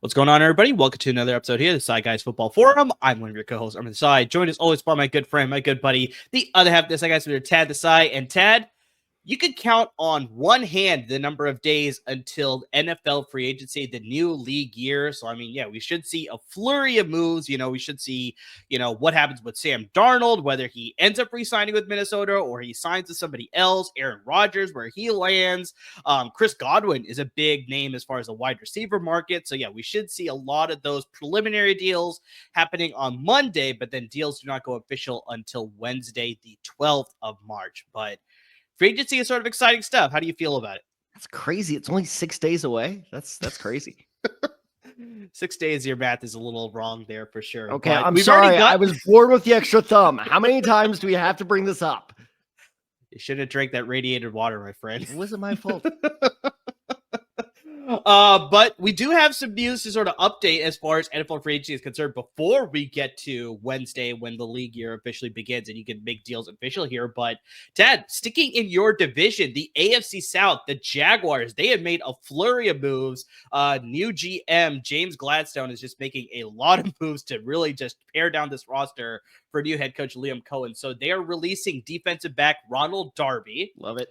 What's going on, everybody? Welcome to another episode here, the Side Guys Football Forum. I'm one of your co-hosts, I'm on the side, joined as always by my good friend, my good buddy, the other half of the Side Guys, Tad the Side. And Tad, you could count on one hand the number of days until NFL free agency, the new league year. So, I mean, yeah, we should see a flurry of moves. We should see, what happens with Sam Darnold, whether he ends up re-signing with Minnesota or he signs with somebody else, Aaron Rodgers, where he lands. Chris Godwin is a big name as far as the wide receiver market. So, yeah, we should see a lot of those preliminary deals happening on Monday, but then deals do not go official until Wednesday, the 12th of March. But free agency is sort of exciting stuff. How do you feel about it? That's crazy. It's only 6 days away. That's crazy. 6 days, your math is a little wrong there for sure. Okay, but I'm sorry. I was born with the extra thumb. How many times do we have to bring this up? You should have drank that radiated water, my friend. It wasn't my fault. But we do have some news to sort of update as far as NFL free agency is concerned before we get to Wednesday when the league year officially begins and you can make deals official here. But Tad, sticking in your division, the AFC South, the Jaguars, they have made a flurry of moves. New GM James Gladstone is just making a lot of moves to really just pare down this roster for new head coach Liam Cohen. So they are releasing defensive back Ronald Darby. Love it.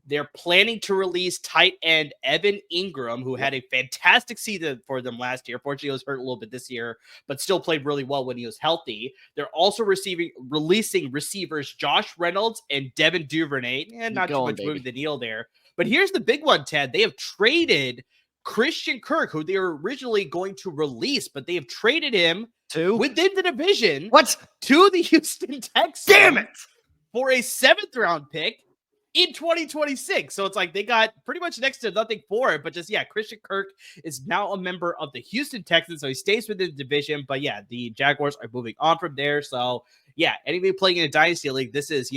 They're planning to release tight end Evan Ingram, who had a fantastic season for them last year. Fortunately, he was hurt a little bit this year, but still played really well when he was healthy. They're also releasing receivers Josh Reynolds and Devin Duvernay. And not too much moving the needle there. But here's the big one, Ted. They have traded Christian Kirk, who they were originally going to release, but they have traded him within the division to the Houston Texans. Damn it! For a 7th round pick in 2026. So it's like they got pretty much next to nothing for it, but just, Christian Kirk is now a member of the Houston Texans, so he stays within the division. But yeah, the Jaguars are moving on from there. So yeah, anybody playing in a dynasty league, this is,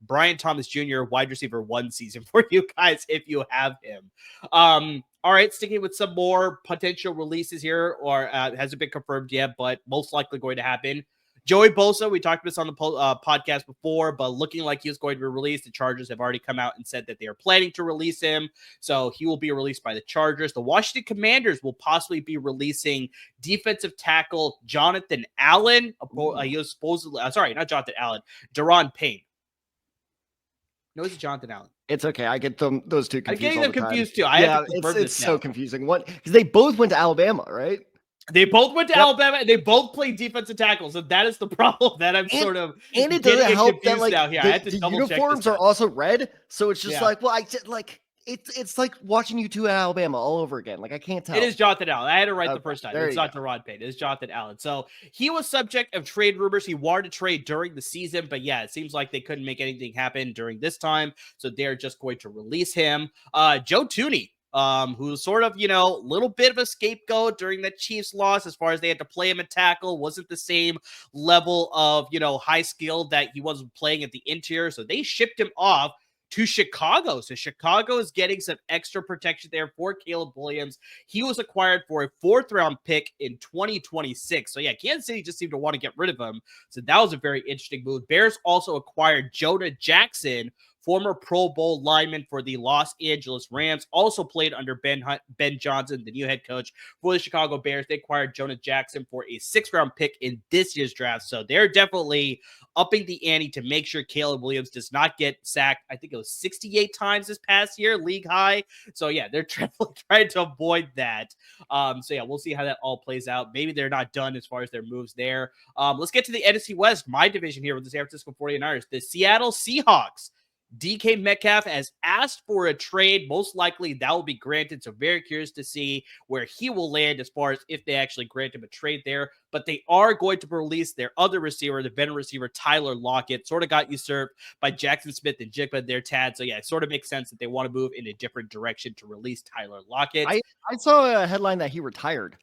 Brian Thomas Jr. wide receiver 1 season for you guys if you have him. All right, sticking with some more potential releases here, or hasn't been confirmed yet, but most likely going to happen. Joey Bosa, we talked about this on the podcast before, but looking like he was going to be released. The Chargers have already come out and said that they are planning to release him, so he will be released by the Chargers. The Washington Commanders will possibly be releasing defensive tackle Jonathan Allen. He was supposedly, not Jonathan Allen, Daron Payne. No, it's Jonathan Allen. It's okay. I get those two confused. I'm getting them confused too. It's so confusing. What? Because they both went to Alabama, right? They both went to Alabama, and they both played defensive tackle. So that is the problem that I'm sort of and it doesn't help that the uniforms are also red. So it's just it's like watching you two at Alabama all over again. Like I can't tell. It is Jonathan Allen. I had it right the first time. It's not Daron Payne. It's Jonathan Allen. So he was subject of trade rumors. He wanted to trade during the season, but yeah, it seems like they couldn't make anything happen during this time. So they're just going to release him. Joe Thuney, who's sort of, little bit of a scapegoat during the Chiefs loss as far as they had to play him at tackle. Wasn't the same level of, high skill that he wasn't playing at the interior. So they shipped him off to Chicago. So Chicago is getting some extra protection there for Caleb Williams. He was acquired for a 4th round pick in 2026. So yeah, Kansas City just seemed to want to get rid of him. So that was a very interesting move. Bears also acquired Jonah Jackson, former Pro Bowl lineman for the Los Angeles Rams, also played under Ben Johnson, the new head coach for the Chicago Bears. They acquired Jonah Jackson for a 6th round pick in this year's draft. So they're definitely upping the ante to make sure Caleb Williams does not get sacked. I think it was 68 times this past year, league high. So yeah, they're trying to avoid that. So yeah, we'll see how that all plays out. Maybe they're not done as far as their moves there. Let's get to the NFC West, my division here with the San Francisco 49ers. The Seattle Seahawks DK Metcalf has asked for a trade. Most likely that will be granted. So very curious to see where he will land as far as if they actually grant him a trade there. But they are going to release their other receiver, the veteran receiver, Tyler Lockett. Sort of got usurped by Jackson Smith and Jigba there, Tad. So yeah, it sort of makes sense that they want to move in a different direction to release Tyler Lockett. I saw a headline that he retired.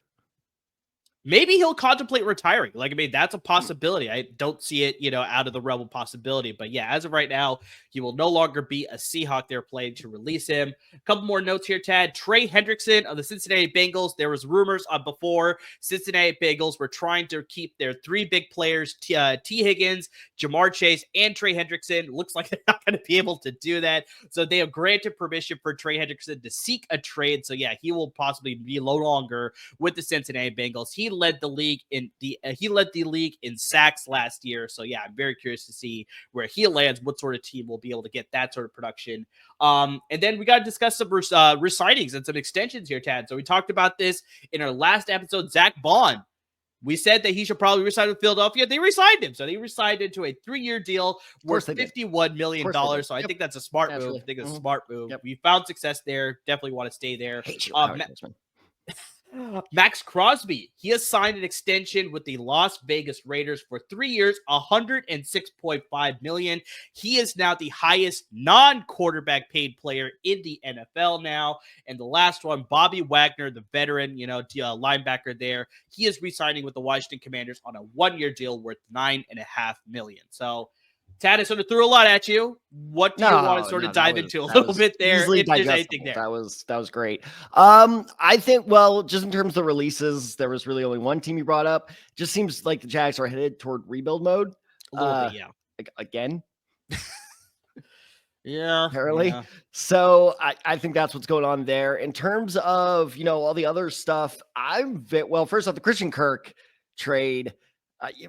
Maybe he'll contemplate retiring. Like, I mean, that's a possibility. I don't see it, out of the realm of possibility. But yeah, as of right now, he will no longer be a Seahawk. They're planning to release him. A couple more notes here, Tad. Trey Hendrickson of the Cincinnati Bengals. There was rumors before Cincinnati Bengals were trying to keep their three big players, T. Higgins, Jamar Chase, and Trey Hendrickson. Looks like they're not going to be able to do that. So they have granted permission for Trey Hendrickson to seek a trade. So yeah, he will possibly be no longer with the Cincinnati Bengals. He led the league in sacks last year. So yeah, I'm very curious to see where he lands, what sort of team will be able to get that sort of production. And then we got to discuss some re-signings and some extensions here, Tad. So we talked about this in our last episode. Zach Bond, we said that he should probably resign with Philadelphia. They re-signed him. So they re-signed into a 3-year deal worth $51 million. So I think that's a smart move. I think it's a smart move. Yep. We found success there. Definitely want to stay there. Max Crosby, he has signed an extension with the Las Vegas Raiders for 3 years, $106.5 million. He is now the highest non-quarterback paid player in the NFL now. And the last one, Bobby Wagner, the veteran, linebacker there, he is re-signing with the Washington Commanders on a 1-year deal worth $9.5 million. So Tad, I sort of threw a lot at you. What do you want to sort of dive into a little bit there? If there's anything there. That was great. I think, well, just in terms of the releases, there was really only one team you brought up. Just seems like the Jags are headed toward rebuild mode. A little bit, yeah. Again. Yeah. Apparently. Yeah. So I think that's what's going on there. In terms of, all the other stuff, first off, the Christian Kirk trade.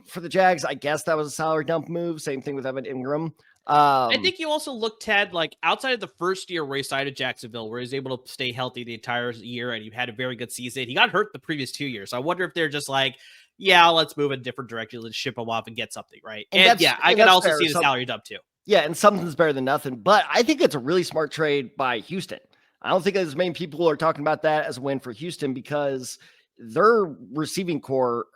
For the Jags, I guess that was a salary dump move. Same thing with Evan Ingram. I think you also look, Ted, like outside of the first year where he signed at Jacksonville, where he was able to stay healthy the entire year and he had a very good season. He got hurt the previous 2 years. So I wonder if they're just like, yeah, let's move in a different direction. Let's ship him off and get something, right? And yeah, I can also see the salary dump too. Yeah, and something's better than nothing. But I think it's a really smart trade by Houston. I don't think as many people are talking about that as a win for Houston because their receiving core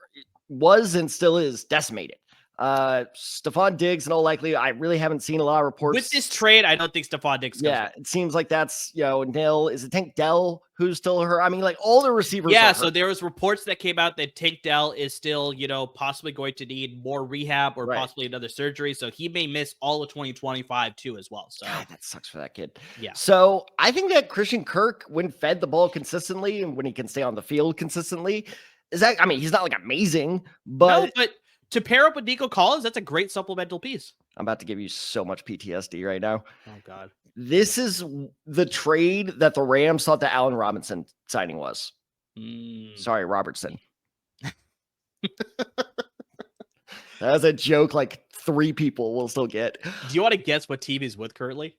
was and still is decimated. Stephon Diggs, in all likely, I really haven't seen a lot of reports. With this trade, I don't think Stephon Diggs comes in. It seems like that's, nil. Is it Tank Dell who's still hurt? I mean, like all the receivers. Yeah, so there was reports that came out that Tank Dell is still, possibly going to need more rehab or possibly another surgery. So he may miss all of 2025 too as well. So God, that sucks for that kid. Yeah. So I think that Christian Kirk, when fed the ball consistently and when he can stay on the field consistently, he's not like amazing, but no, but to pair up with Nico Collins, that's a great supplemental piece. I'm about to give you so much PTSD right now. Oh God. This is the trade that the Rams thought the Allen Robinson signing was. Sorry, Robertson. That was a joke like 3 people will still get. Do you want to guess what team he's with currently?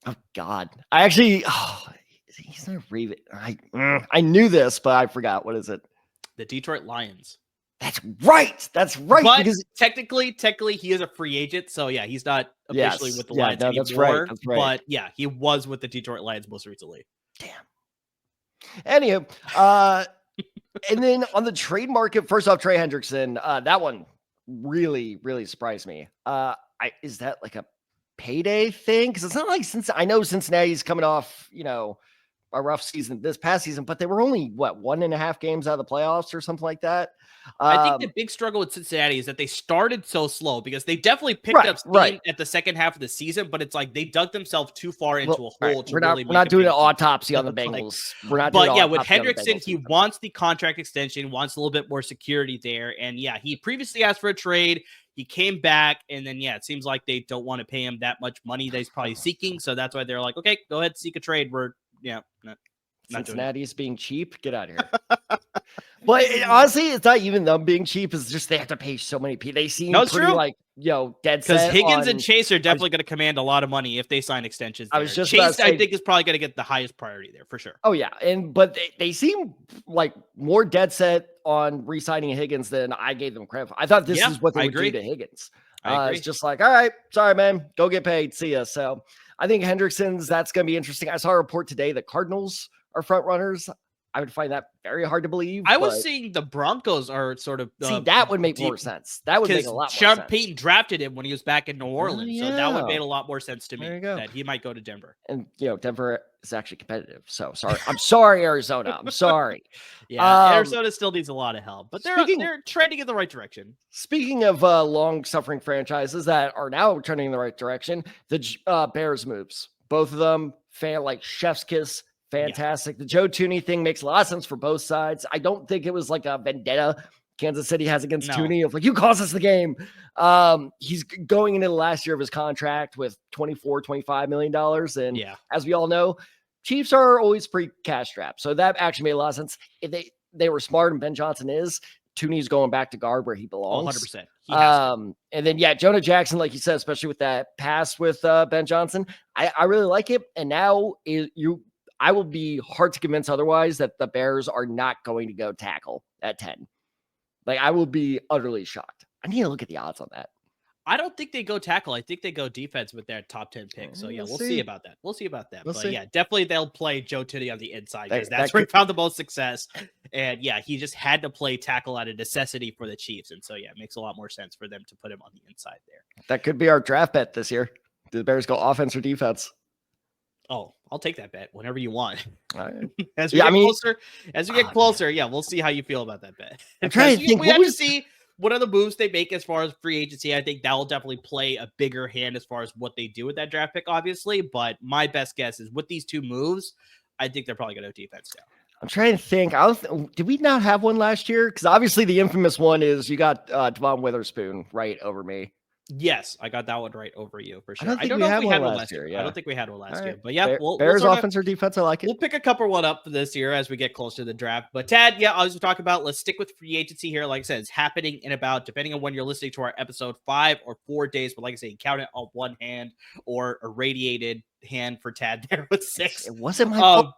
Oh God. He's not Raven. I knew this, but I forgot. What is it? The Detroit Lions. That's right. But because technically, he is a free agent. So yeah, he's not officially with the Lions anymore. That's right. But yeah, he was with the Detroit Lions most recently. Damn. Anywho, and then on the trade market, first off, Trey Hendrickson, that one really, really surprised me. Is that like a payday thing? Because it's not like I know Cincinnati's coming off, a rough season this past season, but they were only 1.5 games out of the playoffs or something like that. I think the big struggle with Cincinnati is that they started so slow because they definitely picked up steam at the second half of the season, but it's like they dug themselves too far into a hole. We're not doing an autopsy on the Bengals. We're not. But yeah, with Hendrickson, he wants the contract extension, wants a little bit more security there, and yeah, he previously asked for a trade. He came back, and then yeah, it seems like they don't want to pay him that much money that he's probably seeking, so that's why they're like, okay, go ahead, seek a trade. Cincinnati's being cheap. Get out of here. But honestly, it's not even them being cheap. It's just they have to pay so many people. They seem pretty like dead set. Because Higgins and Chase are definitely going to command a lot of money if they sign extensions. There. Chase, I think, is probably going to get the highest priority there for sure. Oh yeah, but they seem like more dead set on re-signing Higgins than I gave them credit for. I thought this is what they would do to Higgins. It's just like, all right, sorry, man, go get paid. See ya. So I think Hendrickson's, that's going to be interesting. I saw a report today that Cardinals are front runners. I would find that very hard to believe. I was seeing the Broncos are sort of see, that would make more sense. That would make a lot more Sean sense. Payton drafted him when he was back in New Orleans, so that would make a lot more sense to me that he might go to Denver. And Denver is actually competitive. So sorry, I'm sorry, Arizona. I'm sorry. Arizona still needs a lot of help, but they're trending in the right direction. Speaking of long-suffering franchises that are now trending in the right direction, the Bears moves, both of them, like chef's kiss. Fantastic. Yeah. The Joe Thuney thing makes a lot of sense for both sides. I don't think it was like a vendetta Kansas City has against Thuney of like, you cost us the game. He's going into the last year of his contract with $24-25 million. And as we all know, Chiefs are always pretty cash strapped. So that actually made a lot of sense. If they were smart, and Ben Johnson is, Tooney's going back to guard where he belongs. 100%. And then, Jonah Jackson, like you said, especially with that pass with Ben Johnson, I really like it. And now I will be hard to convince otherwise that the Bears are not going to go tackle at 10. Like, I will be utterly shocked. I need to look at the odds on that. I don't think they go tackle. I think they go defense with their top 10 pick. So, we'll see about that. Definitely they'll play Joe Thuney on the inside because that's where he found the most success. And, he just had to play tackle out of necessity for the Chiefs. And so, it makes a lot more sense for them to put him on the inside there. That could be our draft bet this year. Do the Bears go offense or defense? Oh, I'll take that bet whenever you want. As we get closer, we'll see how you feel about that bet. I'm trying to think. We have to see what are the moves they make as far as free agency. I think that will definitely play a bigger hand as far as what they do with that draft pick, obviously. But my best guess is with these two moves, I think they're probably going to go defense down. I'm trying to think. Did we not have one last year? Because obviously the infamous one is you got Devon Witherspoon right over me. Yes, I got that one right over you for sure. I don't know if we had one last year. I don't think we had one last year. But Bears offense or defense, I like it. We'll pick a couple one up for this year as we get closer to the draft. But Tad, I was talking about, let's stick with free agency here. Like I said, it's happening in about, depending on when you're listening to our episode, 5 or 4 days. But like I say, you count it on one hand or a radiated hand for Tad there with 6. It wasn't my fault.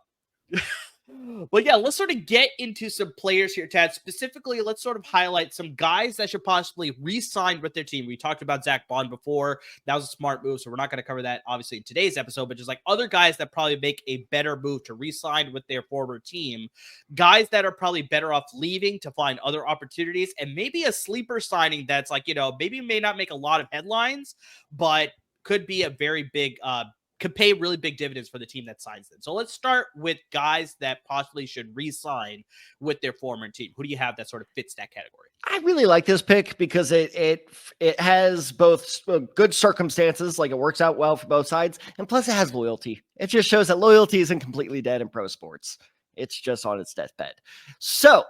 But let's sort of get into some players here, Tad. Specifically, let's sort of highlight some guys that should possibly re-sign with their team. We talked about Zach Bond before. That was a smart move, so we're not going to cover that, obviously, in today's episode, but just like other guys that probably make a better move to re-sign with their former team. Guys that are probably better off leaving to find other opportunities, and maybe a sleeper signing that's like, maybe may not make a lot of headlines, but could be a very big could pay really big dividends for the team that signs them. So let's start with guys that possibly should re-sign with their former team. Who do you have that sort of fits that category? I really like this pick because it has both good circumstances, like it works out well for both sides, and plus it has loyalty. It just shows that loyalty isn't completely dead in pro sports. It's just on its deathbed. So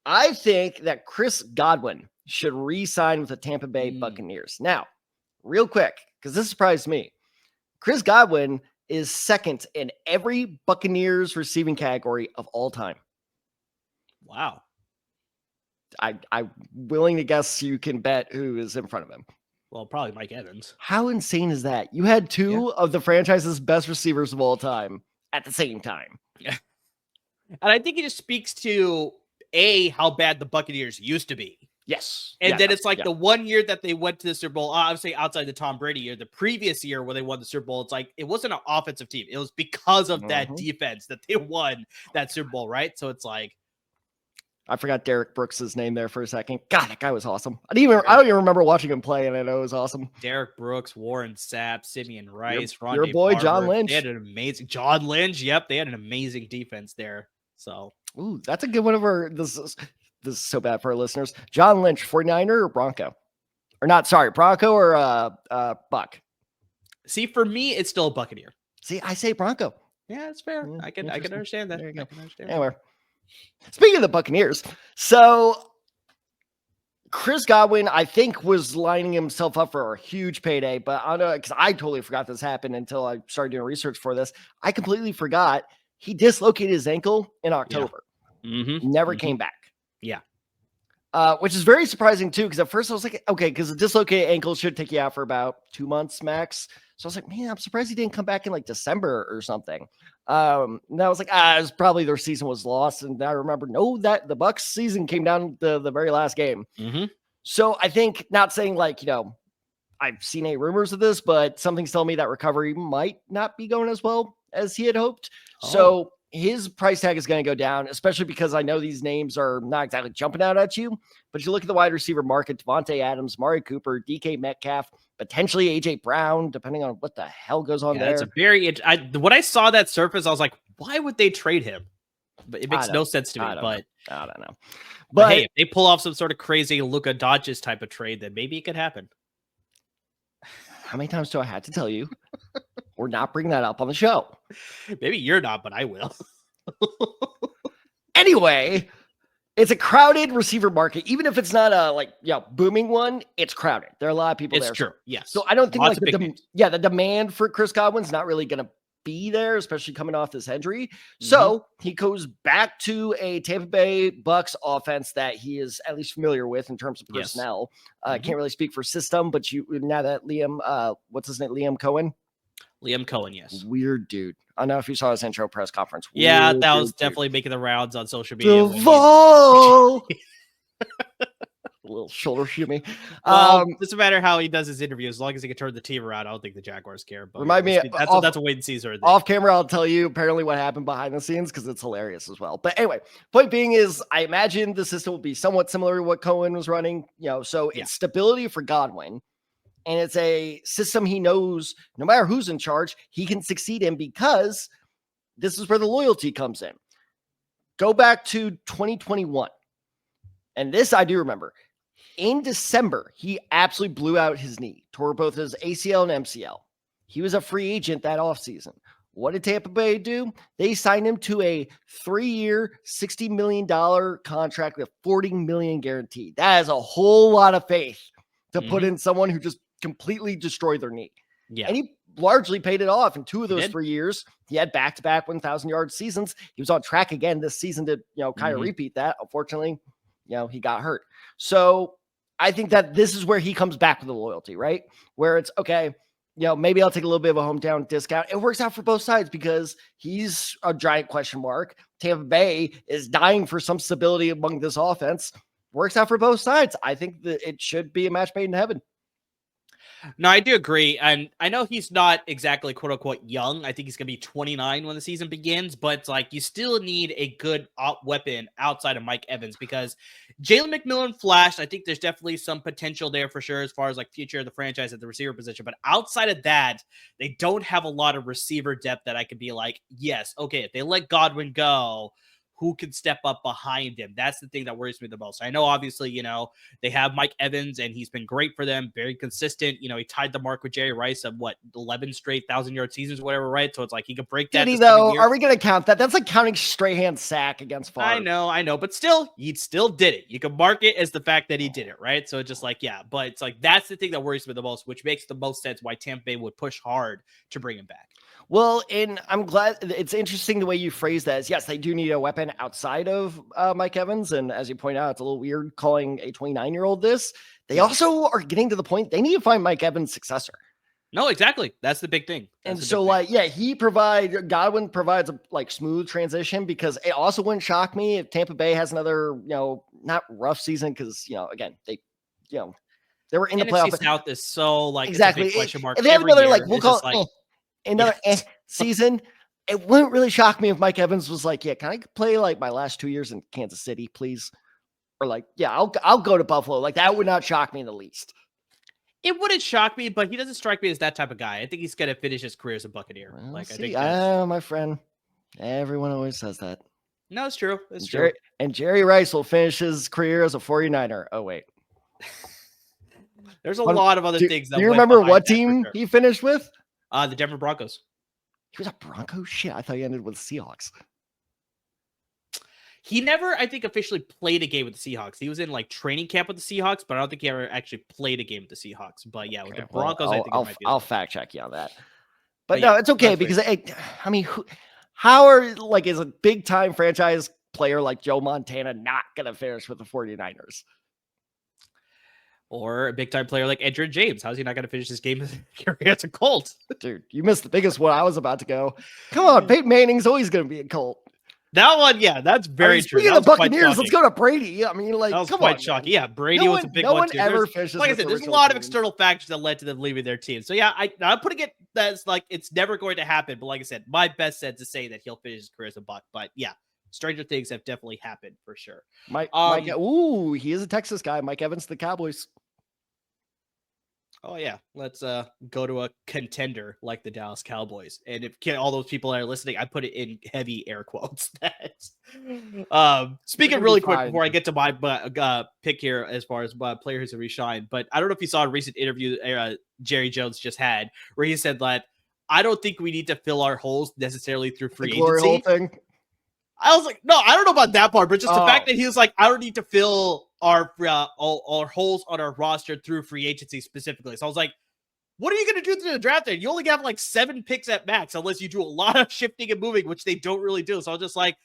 I think that Chris Godwin should re-sign with the Tampa Bay Buccaneers. Now, real quick, because this surprised me. Chris Godwin is second in every Buccaneers receiving category of all time. Wow. I'm willing to guess you can bet who is in front of him. Well, probably Mike Evans. How insane is that? You had two of the franchise's best receivers of all time at the same time. Yeah. And I think it just speaks to, how bad the Buccaneers used to be. Yes. And then it's like the one year that they went to the Super Bowl, obviously outside the Tom Brady year, the previous year where they won the Super Bowl, it's like, it wasn't an offensive team. It was because of that defense that they won that Super Bowl, right? So it's like, I forgot Derek Brooks' name there for a second. God, that guy was awesome. I don't even remember watching him play, and I know it was awesome. Derek Brooks, Warren Sapp, Simeon Rice, your boy Barber. John Lynch. They had an amazing John Lynch. Yep, they had an amazing defense there. So, ooh, that's a good one of our. This is so bad for our listeners. John Lynch, 49er or Bronco? Or not, sorry, Bronco or Buck? See, for me, it's still a Buccaneer. See, I say Bronco. Yeah, that's fair. I can understand that. There you go. Anyway, speaking of the Buccaneers, so Chris Godwin, I think, was lining himself up for a huge payday, but I don't know, because I totally forgot this happened until I started doing research for this. I completely forgot he dislocated his ankle in October. Yeah. Never came back. Yeah. Which is very surprising too, because at first I was like, okay, because a dislocated ankle should take you out for about 2 months max. So I was like, man, I'm surprised he didn't come back in like December or something. And I was like, it was probably their season was lost. And I remember, that the Bucs season came down to the very last game. So I think, not saying like, I've seen any rumors of this, but something's telling me that recovery might not be going as well as he had hoped. So his price tag is going to go down, especially because I know these names are not exactly jumping out at you. But you look at the wide receiver market: Devontae Adams, Mari Cooper, DK Metcalf, potentially AJ Brown, depending on what the hell goes on there. It's a very when I saw that surface, I was like, why would they trade him? But it makes no sense to me. I don't know. But hey, if they pull off some sort of crazy Luka Doncic type of trade, then maybe it could happen. How many times do I have to tell you we're not bringing that up on the show? Maybe you're not, but I will. Anyway, it's a crowded receiver market. Even if it's not a booming one, it's crowded. There are a lot of people there. It's true. Yes. So I don't think the demand for Chris Godwin's not really going to be there, especially coming off this injury. Mm-hmm. So he goes back to a Tampa Bay Bucks offense that he is at least familiar with in terms of personnel. Can't really speak for system, but now that Liam, what's his name? Liam Cohen, yes. Weird dude. I don't know if you saw his intro press conference. Yeah, that was definitely making the rounds on social media. A little shoulder shimmy. Doesn't matter how he does his interview, as long as he can turn the team around. I don't think the Jaguars care. But remind me, that's a wait and see sort of thing. Off camera, I'll tell you apparently what happened behind the scenes because it's hilarious as well. But anyway, point being is, I imagine the system will be somewhat similar to what Cohen was running. So it's stability for Godwin, and it's a system he knows no matter who's in charge, he can succeed in, because this is where the loyalty comes in. Go back to 2021, and this I do remember. In December, he absolutely blew out his knee, tore both his ACL and MCL. He was a free agent that offseason. What did Tampa Bay do? They signed him to a 3-year, $60 million contract with $40 million guaranteed. That is a whole lot of faith to put in someone who just completely destroyed their knee. Yeah. And he largely paid it off in 2 of those 3 years. He had back-to-back 1,000-yard seasons. He was on track again this season to, kind of repeat that. Unfortunately, he got hurt. So I think that this is where he comes back with the loyalty, right? Where it's, okay, maybe I'll take a little bit of a hometown discount. It works out for both sides because he's a giant question mark. Tampa Bay is dying for some stability among this offense. Works out for both sides. I think that it should be a match made in heaven. No, I do agree. And I know he's not exactly quote unquote young. I think he's going to be 29 when the season begins, but it's like you still need a good weapon outside of Mike Evans, because Jalen McMillan flashed. I think there's definitely some potential there for sure as far as like future of the franchise at the receiver position. But outside of that, they don't have a lot of receiver depth that I could be like, yes, okay, if they let Godwin go, who can step up behind him? That's the thing that worries me the most. I know, obviously, they have Mike Evans, and he's been great for them, very consistent. He tied the mark with Jerry Rice of 11 straight 1,000-yard seasons, whatever, right? So it's like he could break that. Are we going to count that? That's like counting Strahan sack against Favre. I know, but still, he still did it. You can mark it as the fact that he did it, right? So it's just like, yeah, but it's like that's the thing that worries me the most, which makes the most sense why Tampa Bay would push hard to bring him back. Well, and I'm glad it's interesting the way you phrase that is, yes, they do need a weapon outside of Mike Evans. And as you point out, it's a little weird calling a 29-year-old this. They also are getting to the point they need to find Mike Evans' successor. No, exactly. That's the big thing. Godwin provides a smooth transition, because it also wouldn't shock me if Tampa Bay has another, not rough season, because, again, they were in the playoffs. South is so exactly it's a big question mark. If they have another we'll call it another season, it wouldn't really shock me if Mike Evans was like, yeah, can I play my last 2 years in Kansas City, please? Or I'll go to Buffalo. That would not shock me in the least. It wouldn't shock me, but he doesn't strike me as that type of guy. I think he's going to finish his career as a Buccaneer. Well, I think my friend, everyone always says that. No, it's true. It's true. And Jerry Rice will finish his career as a 49er. Oh, wait. There's a lot of other things. Do you remember what team he finished with? The Denver Broncos. He was a Broncos? Shit, I thought he ended with Seahawks. He never, I think, officially played a game with the Seahawks. He was in training camp with the Seahawks, but I don't think he ever actually played a game with the Seahawks. But yeah, with the Broncos, I think it might be. I'll fact check you on that. But no, it's okay, because how is a big time franchise player like Joe Montana not gonna finish with the 49ers? Or a big-time player like Edgerrin James. How's he not going to finish this game as a Colt? Dude, you missed the biggest one. I was about to go. Come on, Peyton Manning's always going to be a Colt. That one, yeah, that's very true. Speaking That of was quite Buccaneers, let's shocking. go to Brady. I mean, like, That was come quite on, shocking. man. Yeah, Brady was a big no one one too. ever There's, finishes. like I with said, the there's a original lot of teams. external factors that led to them leaving their team. So yeah, I'm putting it as like it's never going to happen. But like I said, my best sense to say that he'll finish his career as a Buck. But yeah, stranger things have definitely happened for sure. Mike, he is a Texas guy. Mike Evans, the Cowboys. Oh yeah, let's go to a contender like the Dallas Cowboys. And if all those people that are listening, I put it in heavy air quotes. Speaking really quick before I get to my pick here as far as players who reshined, but I don't know if you saw a recent interview Jerry Jones just had where he said that I don't think we need to fill our holes necessarily through free agency. Glory hole thing. I was like, no, I don't know about that part, but just the fact that he was like, I don't need to fill our holes on our roster through free agency specifically. So I was like, what are you going to do through the draft there? You only have like 7 picks at max unless you do a lot of shifting and moving, which they don't really do. So I was just like,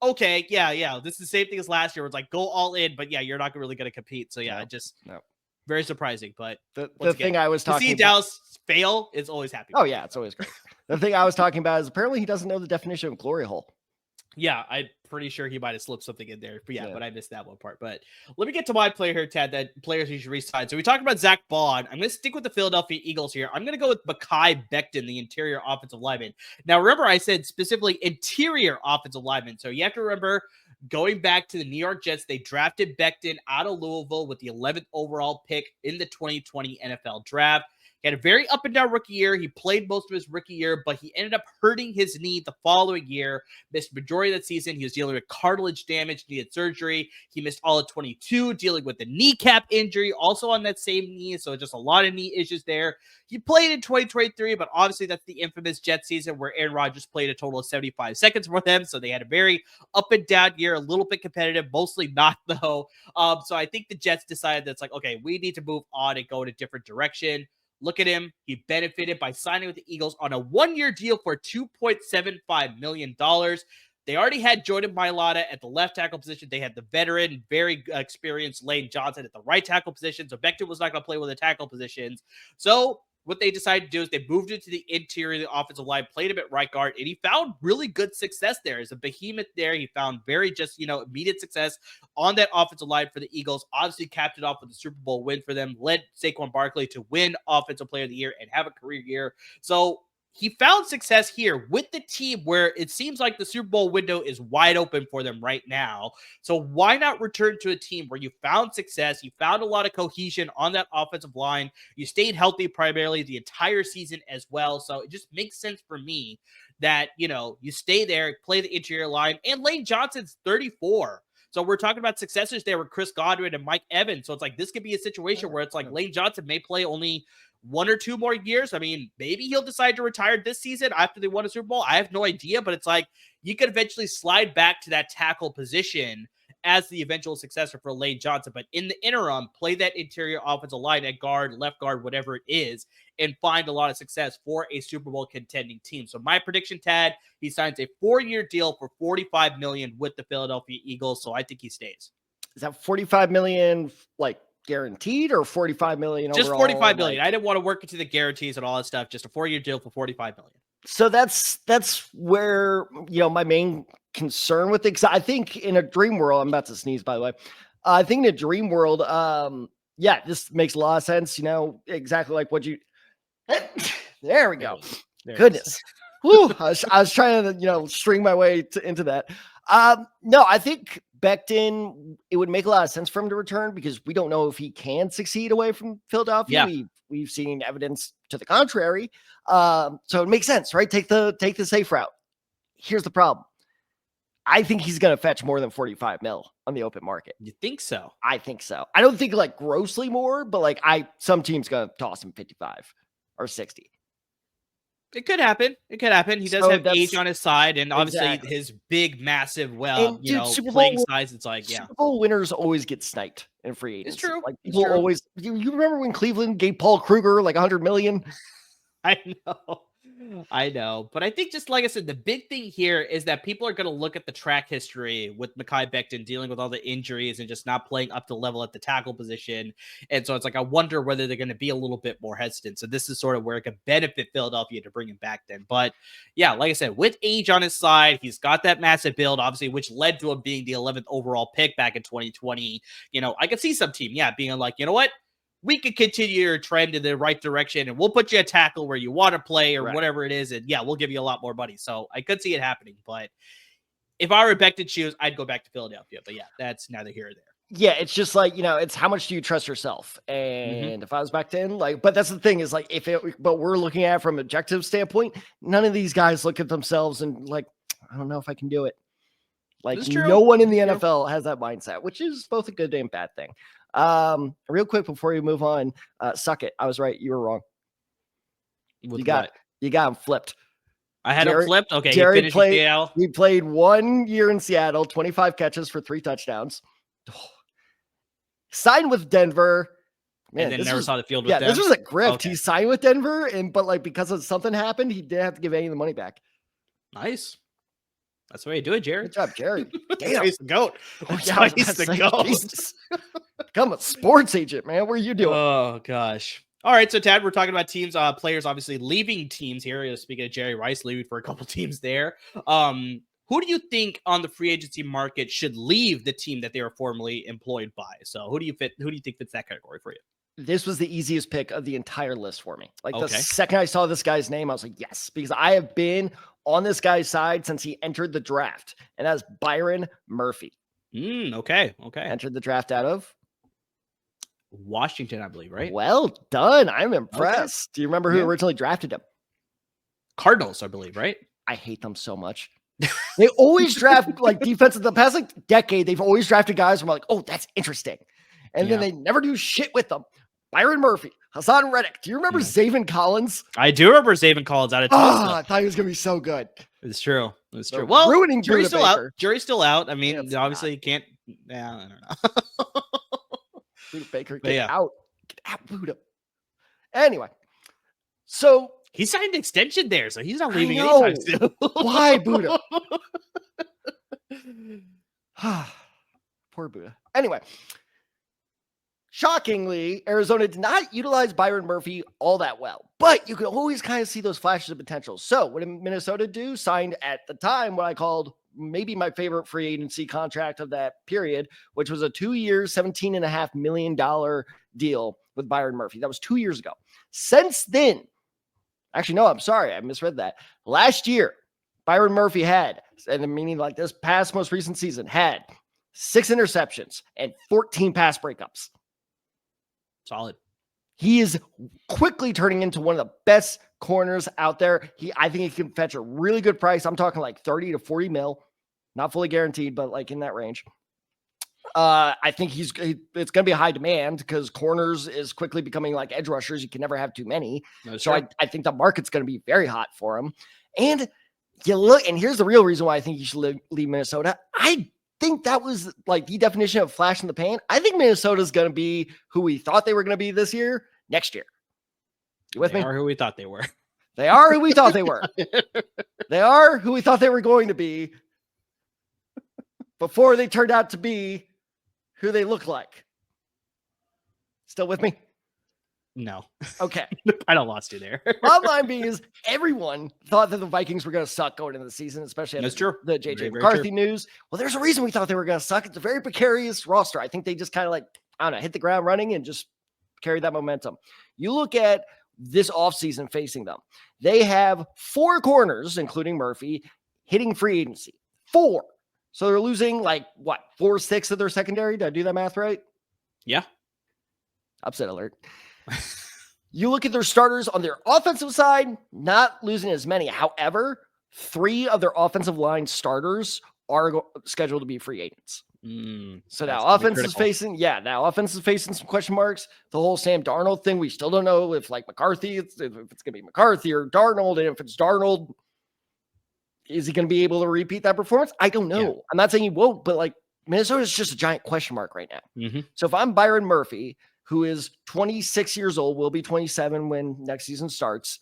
okay, yeah. This is the same thing as last year. Where it's like, go all in, but yeah, you're not really going to compete. So yeah, very surprising. But the thing I was talking to see Dallas fail is always happy. Oh yeah, it's always great. The thing I was talking about is apparently he doesn't know the definition of glory hole. Yeah, I'm pretty sure he might have slipped something in there. But yeah, but I missed that one part. But let me get to my player here, Ted, that players you should resign. So we talked about Zach Bond. I'm going to stick with the Philadelphia Eagles here. I'm going to go with Mekhi Becton, the interior offensive lineman. Now, remember I said specifically interior offensive lineman. So you have to remember going back to the New York Jets, they drafted Becton out of Louisville with the 11th overall pick in the 2020 NFL draft. He had a very up and down rookie year. He played most of his rookie year, but he ended up hurting his knee the following year. Missed majority of that season. He was dealing with cartilage damage, needed surgery. He missed all of 22, dealing with the kneecap injury, also on that same knee. So just a lot of knee issues there. He played in 2023, but obviously that's the infamous Jets season where Aaron Rodgers played a total of 75 seconds for them. So they had a very up and down year, a little bit competitive, mostly not though. So I think the Jets decided that's like, okay, we need to move on and go in a different direction. Look at him. He benefited by signing with the Eagles on a 1-year deal for $2.75 million. They already had Jordan Mailata at the left tackle position. They had the veteran, very experienced Lane Johnson at the right tackle position. So Becton was not going to play with the tackle positions. So what they decided to do is they moved into the interior of the offensive line, played him at right guard, and he found really good success there. As a behemoth there, he found very immediate success on that offensive line for the Eagles. Obviously capped it off with the Super Bowl win for them, led Saquon Barkley to win Offensive Player of the Year and have a career year. So he found success here with the team where it seems like the Super Bowl window is wide open for them right now. So why not return to a team where you found success, you found a lot of cohesion on that offensive line, you stayed healthy primarily the entire season as well. So it just makes sense for me that, you stay there, play the interior line, and Lane Johnson's 34. So we're talking about successors there with Chris Godwin and Mike Evans. So it's like this could be a situation where it's like Lane Johnson may play only 1 or 2 more years. I mean, maybe he'll decide to retire this season after they won a Super Bowl. I have no idea, but it's like you could eventually slide back to that tackle position as the eventual successor for Lane Johnson. But in the interim, play that interior offensive line at guard, left guard, whatever it is, and find a lot of success for a Super Bowl contending team. So my prediction, Tad, he signs a 4-year deal for $45 million with the Philadelphia Eagles. So I think he stays. Is that $45 million like guaranteed or $45 million just overall? $45 million. I didn't want to work into the guarantees and all that stuff. Just a 4-year deal for $45 million. So that's where my main concern with it. Because I think in a dream world, I'm about to sneeze, by the way. I think in a dream world, this makes a lot of sense. Exactly like what you. There we go. Goodness. Whew, I was trying to string my way into that. No, I think Becton, it would make a lot of sense for him to return because we don't know if he can succeed away from Philadelphia. Yeah. We've seen evidence to the contrary. So it makes sense, right? Take the safe route. Here's the problem. I think he's going to fetch more than 45 mil on the open market. You think so? I think so. I don't think like grossly more, but some team's going to toss him 55 or 60. It could happen. He does have age on his side, and obviously his big, massive, playing size. It's like, Super Bowl winners always get sniped in free agency. It's true. Like people always. You remember when Cleveland gave Paul Kruger like $100 million? I know. I know, but I think just like I said, the big thing here is that people are going to look at the track history with Mekhi Becton dealing with all the injuries and just not playing up to level at the tackle position. And so it's like, I wonder whether they're going to be a little bit more hesitant. So this is sort of where it could benefit Philadelphia to bring him back then. But yeah, like I said, with age on his side, he's got that massive build, obviously, which led to him being the 11th overall pick back in 2020. I could see some team, being like, you know what? We could continue your trend in the right direction and we'll put you a tackle where you want to play or whatever it is. And we'll give you a lot more money. So I could see it happening, but if I were Becton's shoes, I'd go back to Philadelphia, but that's neither here or there. Yeah. It's just like, it's how much do you trust yourself? And if I was back then, but that's the thing is like, but we're looking at it from an objective standpoint, none of these guys look at themselves and like, I don't know if I can do it. Like no one in the NFL has that mindset, which is both a good and bad thing. Real quick before you move on, suck it. I was right. You were wrong. You got him flipped. I had him flipped. Okay. Jerry he played 1 year in Seattle, 25 catches for 3 touchdowns. Signed with Denver. Man, and then never saw the field with them. This was a grift. Okay. He signed with Denver, but because of something happened, he didn't have to give any of the money back. Nice. That's the way you do it, Jerry. Good job, Jerry. Damn. He's the GOAT. He's the GOAT. Become a sports agent, man. What are you doing? Oh, gosh. All right, so Tad, we're talking about teams, players obviously leaving teams here. Speaking of Jerry Rice leaving for a couple teams there. Who do you think on the free agency market should leave the team that they were formerly employed by? So who do you think fits that category for you? This was the easiest pick of the entire list for me. The second I saw this guy's name, I was like, yes, because I have been on this guy's side since he entered the draft, and that's Byron Murphy. Okay. Entered the draft out of Washington, I believe, right? Well done. I'm impressed. Okay. Do you remember who originally drafted him? Cardinals, I believe, right? I hate them so much. They always draft defense. The past decade, they've always drafted guys where I'm like, oh, that's interesting. And then they never do shit with them. Byron Murphy, Hassan Reddick. Do you remember Zaven Collins? I do remember Zaven Collins out of Tulsa. I thought he was going to be so good. It's true. Well, ruining Jury's still out. Jury's still out. I mean, obviously you can't. Yeah, I don't know. Buda Baker, get out. Get out, Buda. Anyway, so he signed an extension there, so he's not leaving anytime soon. Why, Buda? Poor Buda. Anyway. Shockingly, Arizona did not utilize Byron Murphy all that well, but you could always kind of see those flashes of potential. So what did Minnesota do? Signed at the time what I called maybe my favorite free agency contract of that period, which was a 2-year, $17.5 million deal with Byron Murphy. That was 2 years ago. Since then, actually, no, I'm sorry. I misread that. Last year, Byron Murphy had, and meaning like this past most recent season, had 6 interceptions and 14 pass breakups. Solid. He is quickly turning into one of the best corners out there. I think he can fetch a really good price. I'm talking like 30 to 40 mil, not fully guaranteed, but like in that range. I think it's going to be a high demand because corners is quickly becoming like edge rushers. You can never have too many. I think the market's going to be very hot for him. And you look, and here's the real reason why I think you should leave Minnesota. I think that was like the definition of flash in the pan. I think Minnesota's going to be who we thought they were going to be this year, next year. You with me? They are who we thought they were. They are who we thought they were. They are who we thought they were going to be before they turned out to be who they look like. Still with me? No. Okay. I don't lost you there. Bottom line being is everyone thought that the Vikings were going to suck going into the season, especially after the JJ McCarthy news. Well, there's a reason we thought they were going to suck. It's a very precarious roster. I think they just kind of hit the ground running and just carried that momentum. You look at this offseason facing them. They have 4 corners, including Murphy, hitting free agency. 4. So they're losing 4/6 of their secondary. Did I do that math right? Yeah. Upset alert. You look at their starters on their offensive side, not losing as many. However, 3 of their offensive line starters are scheduled to be free agents. So now offense is facing some question marks. The whole Sam Darnold thing, we still don't know if McCarthy, if it's going to be McCarthy or Darnold. And if it's Darnold, is he going to be able to repeat that performance? I don't know. Yeah. I'm not saying he won't, but Minnesota is just a giant question mark right now. So if I'm Byron Murphy, who is 26 years old, will be 27 when next season starts,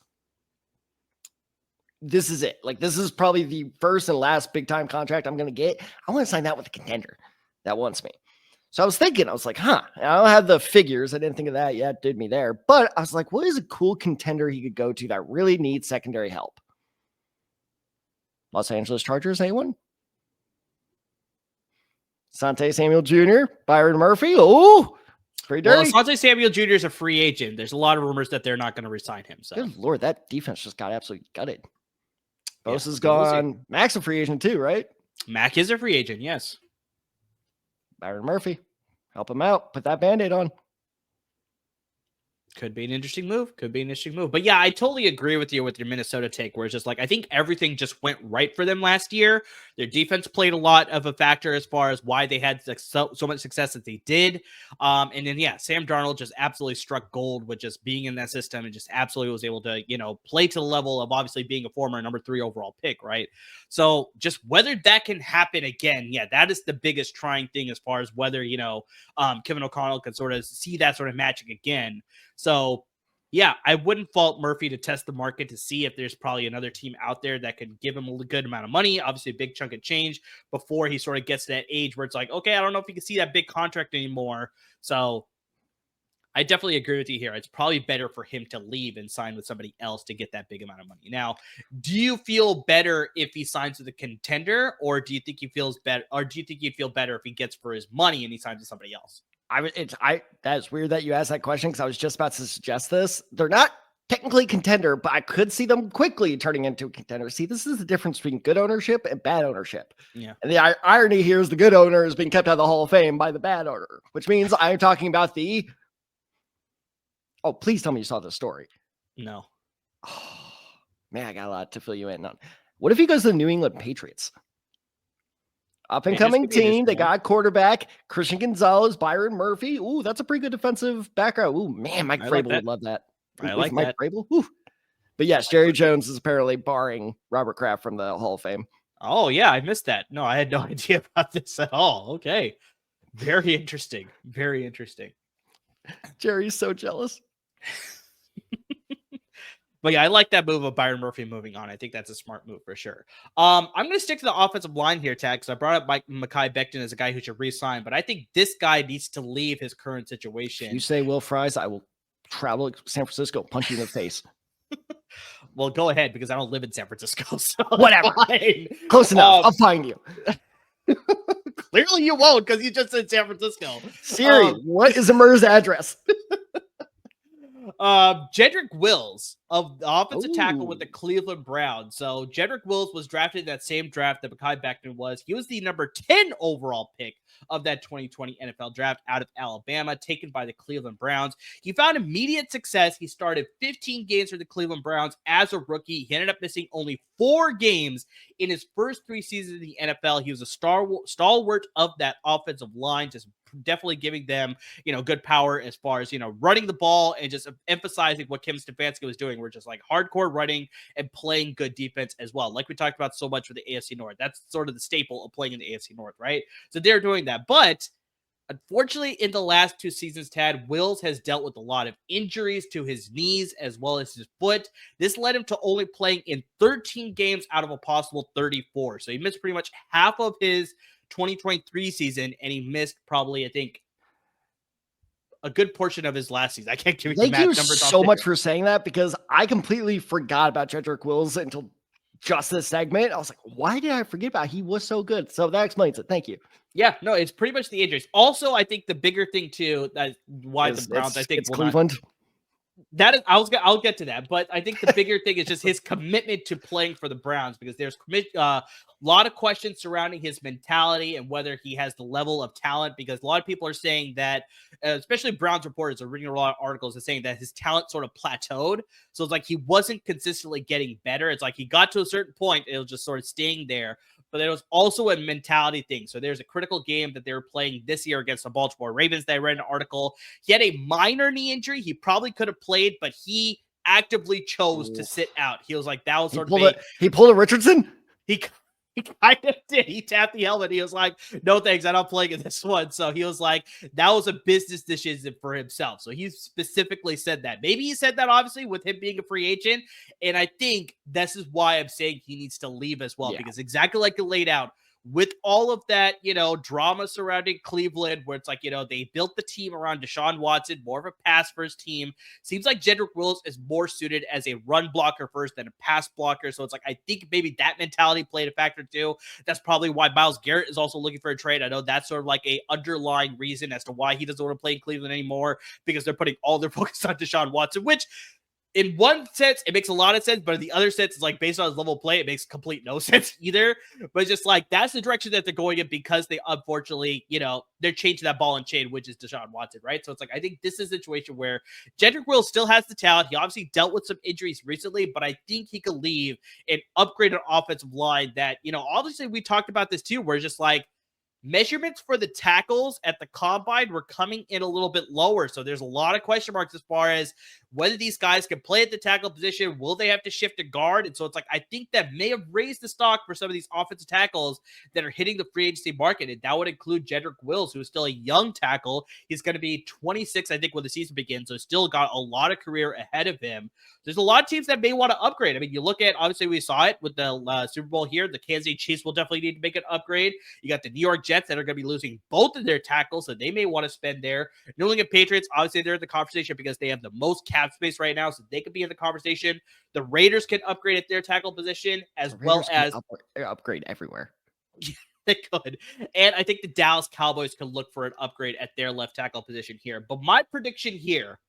this is it. Like, this is probably the first and last big time contract I'm going to get. I want to sign that with a contender that wants me. So I was thinking, I was like, I don't have the figures. I didn't think of that yet. Did me there. But I was like, what is a cool contender he could go to that really needs secondary help? Los Angeles Chargers, anyone? Asante Samuel Jr., Byron Murphy. Oh, pretty dirty. Well, Asante Samuel Jr. is a free agent. There's a lot of rumors that they're not going to resign him. So, good Lord, that defense just got absolutely gutted. Bosa's yeah, gone. Mac's a free agent too, right? Mac is a free agent, yes. Byron Murphy, help him out. Put that Band-Aid on. Could be an interesting move. But yeah, I totally agree with you with your Minnesota take, where it's just like, I think everything just went right for them last year. Their defense played a lot of a factor as far as why they had so much success that they did. And then, yeah, Sam Darnold just absolutely struck gold with just being in that system and just absolutely was able to, play to the level of obviously being a former number 3 overall pick, right? So just whether that can happen again, yeah, that is the biggest trying thing as far as whether, Kevin O'Connell can sort of see that sort of magic again. So, yeah, I wouldn't fault Murphy to test the market to see if there's probably another team out there that could give him a good amount of money, obviously a big chunk of change before he sort of gets to that age where it's like, okay, I don't know if he can see that big contract anymore. So I definitely agree with you here. It's probably better for him to leave and sign with somebody else to get that big amount of money. Now, do you feel better if he signs with a contender, or do you think he feels better, or do you think he'd feel better if he gets for his money and he signs with somebody else? That's weird that you asked that question, because I was just about to suggest this. They're not technically contender, but I could see them quickly turning into a contender. See, this is the difference between good ownership and bad ownership. Yeah. And the irony here is the good owner is being kept out of the Hall of Fame by the bad owner, which means I'm talking about the. Oh, please tell me you saw this story. No. Oh, man, I got a lot to fill you in on. What if he goes to the New England Patriots? Up and coming team. They got quarterback Christian Gonzalez, Byron Murphy. Ooh, that's a pretty good defensive background. Ooh, man, Mike Vrabel would love that. I like Mike Vrabel. Ooh. But yes, Jerry Jones is apparently barring Robert Kraft from the Hall of Fame. Oh yeah, I missed that. No, I had no idea about this at all. Okay, very interesting. Very interesting. Jerry's so jealous. But yeah, I like that move of Byron Murphy moving on. I think that's a smart move for sure. I'm going to stick to the offensive line here, Tag, because I brought up Mekhi Becton as a guy who should re-sign, but I think this guy needs to leave his current situation. If you say Will Fries, I will travel to San Francisco, punch you in the face. Well, go ahead, because I don't live in San Francisco. So whatever. Close enough. I'll find you. Clearly you won't, because you just said San Francisco. Siri, what is Amir's address? Jedrick Wills, of the offensive tackle with the Cleveland Browns. So Jedrick Wills was drafted in that same draft that Mekhi Becton was. He was the number 10 overall pick of that 2020 NFL draft out of Alabama, taken by the Cleveland Browns. He found immediate success. He started 15 games for the Cleveland Browns as a rookie. He ended up missing only 4 games in his first 3 seasons in the NFL. He was a stalwart of that offensive line, just definitely giving them, good power as far as, running the ball and just emphasizing what Kim Stefanski was doing. We're just like hardcore running and playing good defense as well. Like we talked about so much with the AFC North. That's sort of the staple of playing in the AFC North, right? So they're doing that. But unfortunately, in the last 2 seasons, Tad, Wills has dealt with a lot of injuries to his knees as well as his foot. This led him to only playing in 13 games out of a possible 34. So he missed pretty much half of his 2023 season, and he missed probably, I think, a good portion of his last season. I can't give you the numbers. Thank you so much for saying that, because I completely forgot about Jedrick Wills until just this segment. I was like, why did I forget about it? He was so good. So that explains it. Thank you. Yeah, no, it's pretty much the injuries. Also, I think the bigger thing too, that why the Browns, I think, it's Cleveland. That is, I'll get to that, but I think the bigger thing is just his commitment to playing for the Browns, because there's a lot of questions surrounding his mentality and whether he has the level of talent, because a lot of people are saying that, especially Browns reporters are reading a lot of articles and saying that his talent sort of plateaued. So it's like he wasn't consistently getting better. It's like he got to a certain point, it was just sort of staying there. But there was also a mentality thing. So there's a critical game that they were playing this year against the Baltimore Ravens that I read an article. He had a minor knee injury. He probably could have played, but he actively chose to sit out. He was like, that was sort of he pulled a Richardson. He He kind of did. He tapped the helmet. He was like, no, thanks. I'm not playing in this one. So he was like, that was a business decision for himself. So he specifically said that. Maybe he said that, obviously, with him being a free agent. And I think this is why I'm saying he needs to leave as well, because exactly like you laid out, with all of that, drama surrounding Cleveland, where it's like, they built the team around Deshaun Watson, more of a pass first team. Seems like Jedrick Wills is more suited as a run blocker first than a pass blocker. So it's like, I think maybe that mentality played a factor too. That's probably why Myles Garrett is also looking for a trade. I know that's sort of like a underlying reason as to why he doesn't want to play in Cleveland anymore, because they're putting all their focus on Deshaun Watson, which in one sense, it makes a lot of sense, but in the other sense, it's like based on his level of play, it makes complete no sense either. But it's just like, that's the direction that they're going in, because they unfortunately, they're changing that ball and chain, which is Deshaun Watson, right? So it's like, I think this is a situation where Jedrick Wills still has the talent. He obviously dealt with some injuries recently, but I think he could leave an upgraded offensive line that, obviously we talked about this too, where it's just like, measurements for the tackles at the combine were coming in a little bit lower. So there's a lot of question marks as far as whether these guys can play at the tackle position. Will they have to shift to guard? And so it's like, I think that may have raised the stock for some of these offensive tackles that are hitting the free agency market. And that would include Jedrick Wills, who is still a young tackle. He's going to be 26, I think, when the season begins. So still got a lot of career ahead of him. There's a lot of teams that may want to upgrade. I mean, you look at, obviously we saw it with the Super Bowl here. The Kansas City Chiefs will definitely need to make an upgrade. You got the New York Jets that are going to be losing both of their tackles, so they may want to spend there. New England Patriots, obviously they're in the conversation because they have the most cap space right now, so they could be in the conversation. The Raiders can upgrade at their tackle position, as well as upgrade everywhere. They could. And I think the Dallas Cowboys could look for an upgrade at their left tackle position here. But my prediction here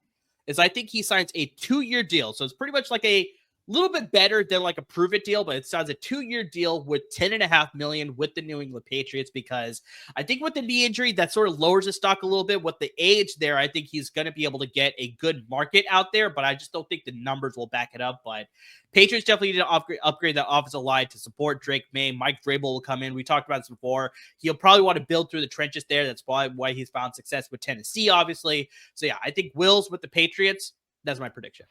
is I think he signs a 2-year deal. So it's pretty much like a little bit better than like a prove it deal, but it sounds a 2-year deal with $10.5 million with the New England Patriots, because I think with the knee injury, that sort of lowers the stock a little bit. With the age there, I think he's going to be able to get a good market out there, but I just don't think the numbers will back it up. But Patriots definitely need to upgrade that offensive line to support Drake May. Mike Vrabel will come in. We talked about this before. He'll probably want to build through the trenches there. That's probably why he's found success with Tennessee, obviously. So yeah, I think Wills with the Patriots, that's my prediction.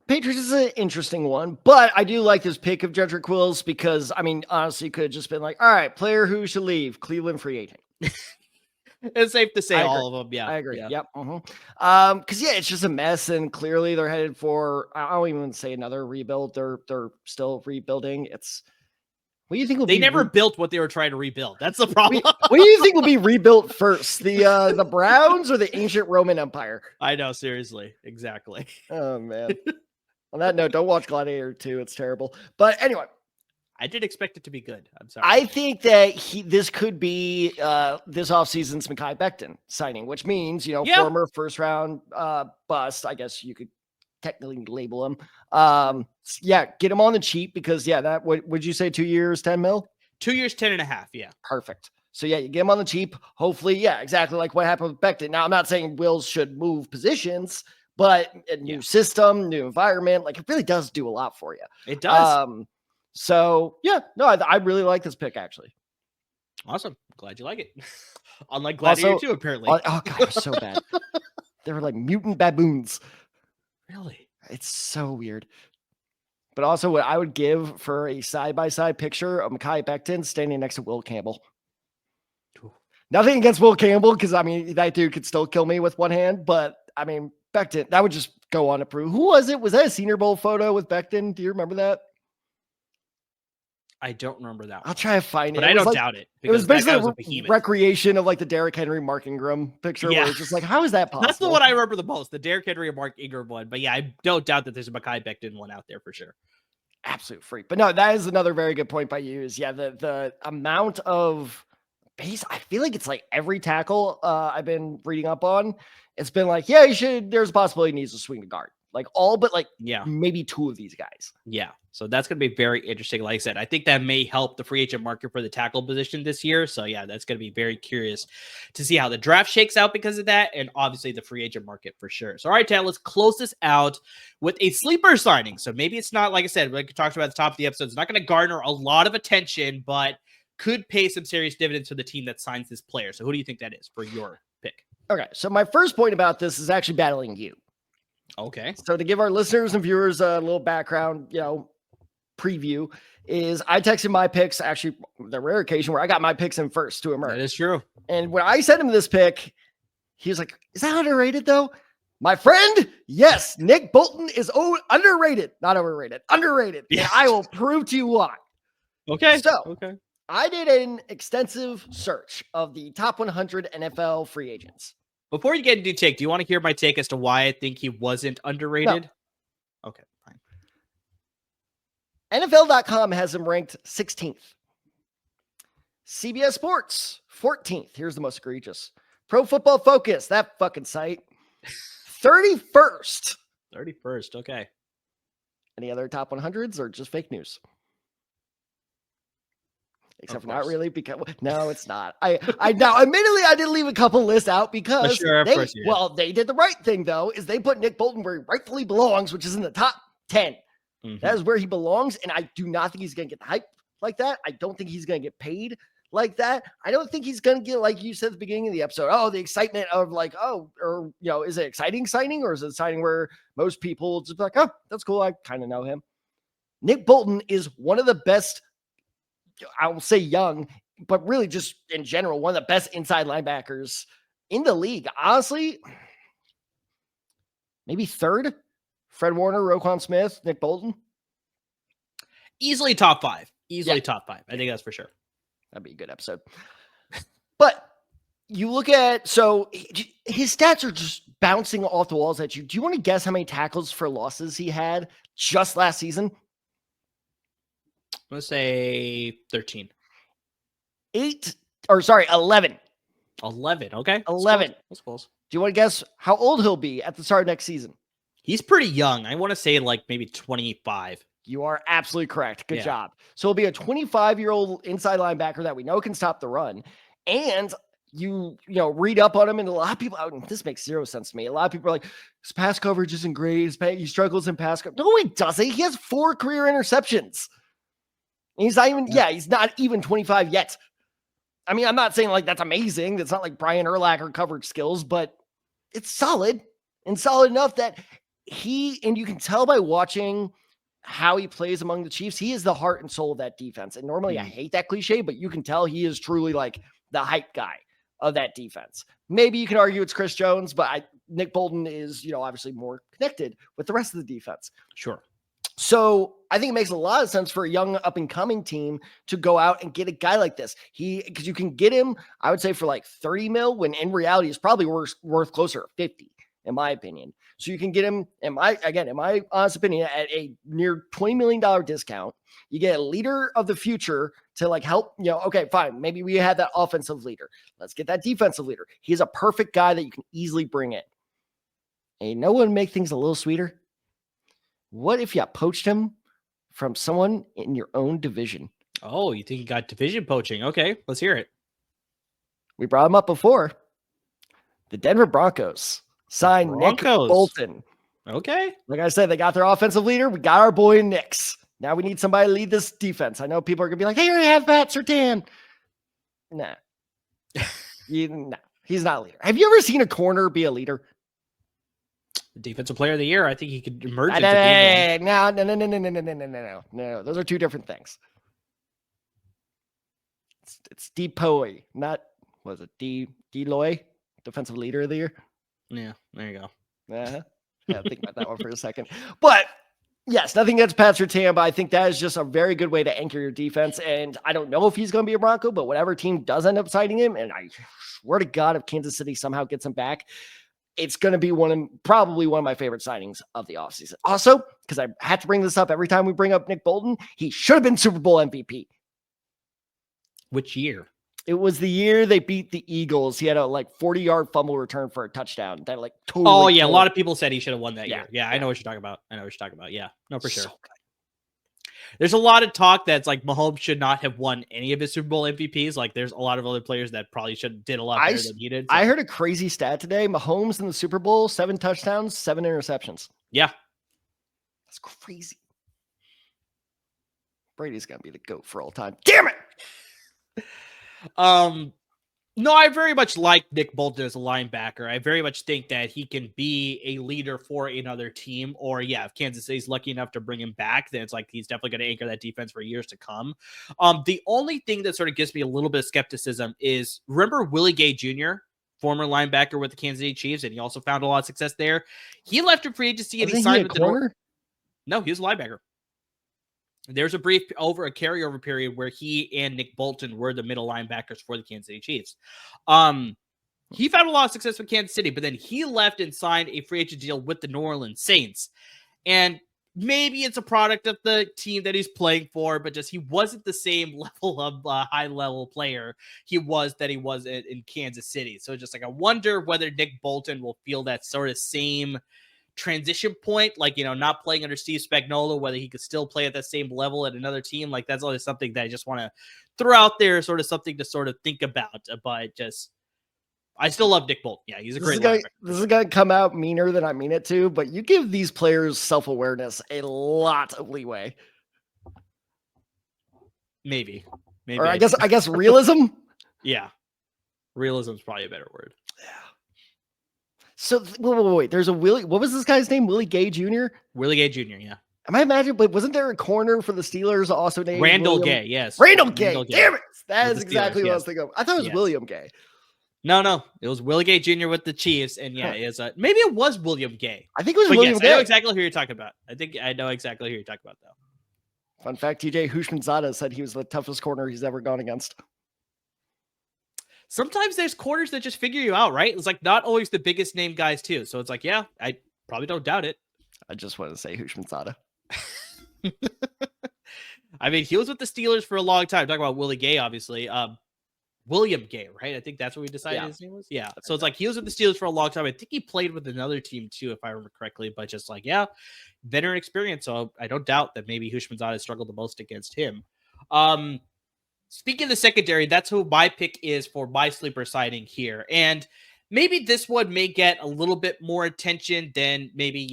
Patriots is an interesting one, but I do like this pick of Jedrick Wills because, I mean, honestly, could have just been like, all right, player who should leave, Cleveland free agent. It's safe to say all of them. Yeah, I agree. Yeah. Yep. Because it's just a mess, and clearly they're headed for. I don't even say another rebuild. They're still rebuilding. What do you think will they be? They never built what they were trying to rebuild. That's the problem. What do you think will be rebuilt first, the Browns or the ancient Roman Empire? I know, seriously, exactly. Oh man. On that note, don't watch Gladiator 2. It's terrible. But anyway. I did expect it to be good. I'm sorry. I think that this could be this offseason's Mekhi Becton signing, which means, former first round bust, I guess you could technically label him. Get him on the cheap because, that would you say 2 years, 10 mil? 2 years, 10.5. Yeah. Perfect. So, you get him on the cheap. Hopefully, exactly like what happened with Becton. Now, I'm not saying Wills should move positions, but a new system, new environment, like it really does do a lot for you. It does. I really like this pick, actually. Awesome. Glad you like it. Unlike Gladiator 2, apparently. Oh, God, it was so bad. They were like mutant baboons. Really? It's so weird. But also what I would give for a side-by-side picture of Mekhi Becton standing next to Will Campbell. Ooh. Nothing against Will Campbell, because, I mean, that dude could still kill me with one hand, but, I mean, Becton, that would just go on to prove. Who was it? Was that a Senior Bowl photo with Becton? Do you remember that? I don't remember that one. I'll try to find it. But I don't doubt it. It was basically a recreation of like the Derrick Henry, Mark Ingram picture. Yeah. Where it's just like, how is that possible? That's the one I remember the most, the Derrick Henry and Mark Ingram one. But yeah, I don't doubt that there's a Mekhi Becton one out there for sure. Absolute freak. But no, that is another very good point by you is the amount of base. I feel like it's like every tackle I've been reading up on. It's been like, there's a possibility he needs to swing to guard. Like all but like maybe 2 of these guys. Yeah. So that's going to be very interesting. Like I said, I think that may help the free agent market for the tackle position this year. So yeah, that's going to be very curious to see how the draft shakes out because of that. And obviously the free agent market for sure. So all right, Tad, let's close this out with a sleeper signing. So maybe it's not, like I said, like we talked about at the top of the episode, it's not going to garner a lot of attention, but could pay some serious dividends to the team that signs this player. So who do you think that is for your pick? Okay. So my first point about this is actually battling you. Okay. So to give our listeners and viewers a little background, preview is I texted my picks, actually the rare occasion where I got my picks in first to emerge. That is true. And when I sent him this pick, he was like, is that underrated though? My friend, yes, Nick Bolton is underrated, not overrated, underrated. Yeah. And I will prove to you why. Okay. So I did an extensive search of the top 100 NFL free agents. Before you get into take, do you want to hear my take as to why I think he wasn't underrated? No. Okay, fine. NFL.com has him ranked 16th. CBS Sports, 14th. Here's the most egregious. Pro Football Focus, that fucking site, 31st. 31st, okay. Any other top 100s or just fake news? Except for not really, because no, it's not. I now admittedly I did leave a couple lists out because they did the right thing though, is they put Nick Bolton where he rightfully belongs, which is in the top 10. Mm-hmm. That is where he belongs, and I do not think he's gonna get hype like that. I don't think he's gonna get paid like that. I don't think he's gonna get, like you said at the beginning of the episode, the excitement of like, is it exciting signing, or is it a signing where most people just be like, oh, that's cool, I kind of know him. Nick Bolton is one of the best, I will say young, but really just in general, one of the best inside linebackers in the league. Honestly, maybe third. Fred Warner, Roquan Smith, Nick Bolton. Easily top 5. Top 5. I think that's for sure. That'd be a good episode. But you look at, so his stats are just bouncing off the walls at you. Do you want to guess how many tackles for losses he had just last season? Let's say 13. 11. 11, okay. 11. That's close. Do you want to guess how old he'll be at the start of next season? He's pretty young. I want to say like maybe 25. You are absolutely correct. Good job. So he'll be a 25-year-old inside linebacker that we know can stop the run. And you read up on him, and a lot of people, this makes zero sense to me. A lot of people are like, his pass coverage isn't great. He struggles in pass coverage. No, he doesn't. He has 4 career interceptions. He's not even, he's not even 25 yet. I mean, I'm not saying like that's amazing. That's not like Brian Urlacher coverage skills, but it's solid and solid enough that and you can tell by watching how he plays among the Chiefs, he is the heart and soul of that defense. And normally I hate that cliche, but you can tell he is truly like the hype guy of that defense. Maybe you can argue it's Chris Jones, but Nick Bolton is, obviously more connected with the rest of the defense. Sure. So I think it makes a lot of sense for a young up and coming team to go out and get a guy like this. Because you can get him, I would say, for like 30 mil, when in reality is probably worth closer to 50, in my opinion. So you can get him, in my honest opinion, at a near $20 million discount. You get a leader of the future to like help, okay, fine. Maybe we had that offensive leader. Let's get that defensive leader. He's a perfect guy that you can easily bring in. And you know what would make things a little sweeter? What if you poached him from someone in your own division? Oh, you think you got division poaching? Okay, let's hear it. We brought him up before. The Denver Broncos signed Nick Bolton. Okay. Like I said, they got their offensive leader. We got our boy Nix. Now we need somebody to lead this defense. I know people are going to be like, hey, you have Pat Surtain. Nah. He's not a leader. Have you ever seen a corner be a leader? Defensive player of the year. I think he could emerge. No. Those are two different things. It's Depoy, not, was it Deloy, defensive leader of the year? Yeah, there you go. Yeah, think about that one for a second. But yes, nothing against Pat Surtain, but I think that is just a very good way to anchor your defense. And I don't know if he's going to be a Bronco, but whatever team does end up signing him, and I swear to God, if Kansas City somehow gets him back, it's going to be probably one of my favorite signings of the offseason. Also, because I have to bring this up every time we bring up Nick Bolton, he should have been Super Bowl MVP. Which year? It was the year they beat the Eagles. He had a 40-yard fumble return for a touchdown. That totally. Oh yeah, a lot of people said he should have won that year. Yeah, I know what you're talking about. Yeah, no, for sure. So there's a lot of talk that's like Mahomes should not have won any of his Super Bowl MVPs. Like there's a lot of other players that probably did a lot better than he did. So. I heard a crazy stat today. Mahomes in the Super Bowl, 7 touchdowns, 7 interceptions. Yeah. That's crazy. Brady's going to be the GOAT for all time. Damn it. No, I very much like Nick Bolton as a linebacker. I very much think that he can be a leader for another team. Or, yeah, if Kansas City's lucky enough to bring him back, then it's like he's definitely going to anchor that defense for years to come. The only thing that sort of gives me a little bit of skepticism is, remember Willie Gay Jr., former linebacker with the Kansas City Chiefs, and he also found a lot of success there. He left in free agency and he signed with the North. No, he was a linebacker. There's a brief carryover period where he and Nick Bolton were the middle linebackers for the Kansas City Chiefs. He found a lot of success with Kansas City, but then he left and signed a free agent deal with the New Orleans Saints. And maybe it's a product of the team that he's playing for, but just he wasn't the same level of high-level player he was in Kansas City. So just like I wonder whether Nick Bolton will feel that sort of same transition point, like, not playing under Steve Spagnuolo, whether he could still play at that same level at another team. Like, that's always something that I just want to throw out there, sort of something to sort of think about. But just, I still love Nick Bolton. Yeah, he's a great linebacker. This is going to come out meaner than I mean it to, but you give these players self-awareness a lot of leeway. Maybe. Or I guess realism. Yeah. Realism is probably a better word. Yeah. So wait. There's a Willie. What was this guy's name? Willie Gay Jr. Willie Gay Jr. Yeah. Am I imagining? But wasn't there a corner for the Steelers also named Randall William? Gay? Yes. Randall Gay. Damn it! That is exactly what I was thinking of. I thought it was William Gay. No, it was Willie Gay Jr. with the Chiefs, and yeah, it is maybe it was William Gay. I think it was William Gay. I know exactly who you're talking about. I know exactly who you're talking about, though. Fun fact: TJ Hushmanzada said he was the toughest corner he's ever gone against. Sometimes there's corners that just figure you out, right? It's like not always the biggest name guys too. So it's like, yeah, I probably don't doubt it. I just want to say Hushmanzada. I mean, he was with the Steelers for a long time. Talking about Willie Gay, obviously. William Gay, right? I think that's what we decided his name was. Yeah. So it's like he was with the Steelers for a long time. I think he played with another team too, if I remember correctly. But just like, yeah, veteran experience. So I don't doubt that maybe Hushmanzada struggled the most against him. Speaking of the secondary, that's who my pick is for my sleeper signing here. And maybe this one may get a little bit more attention than maybe,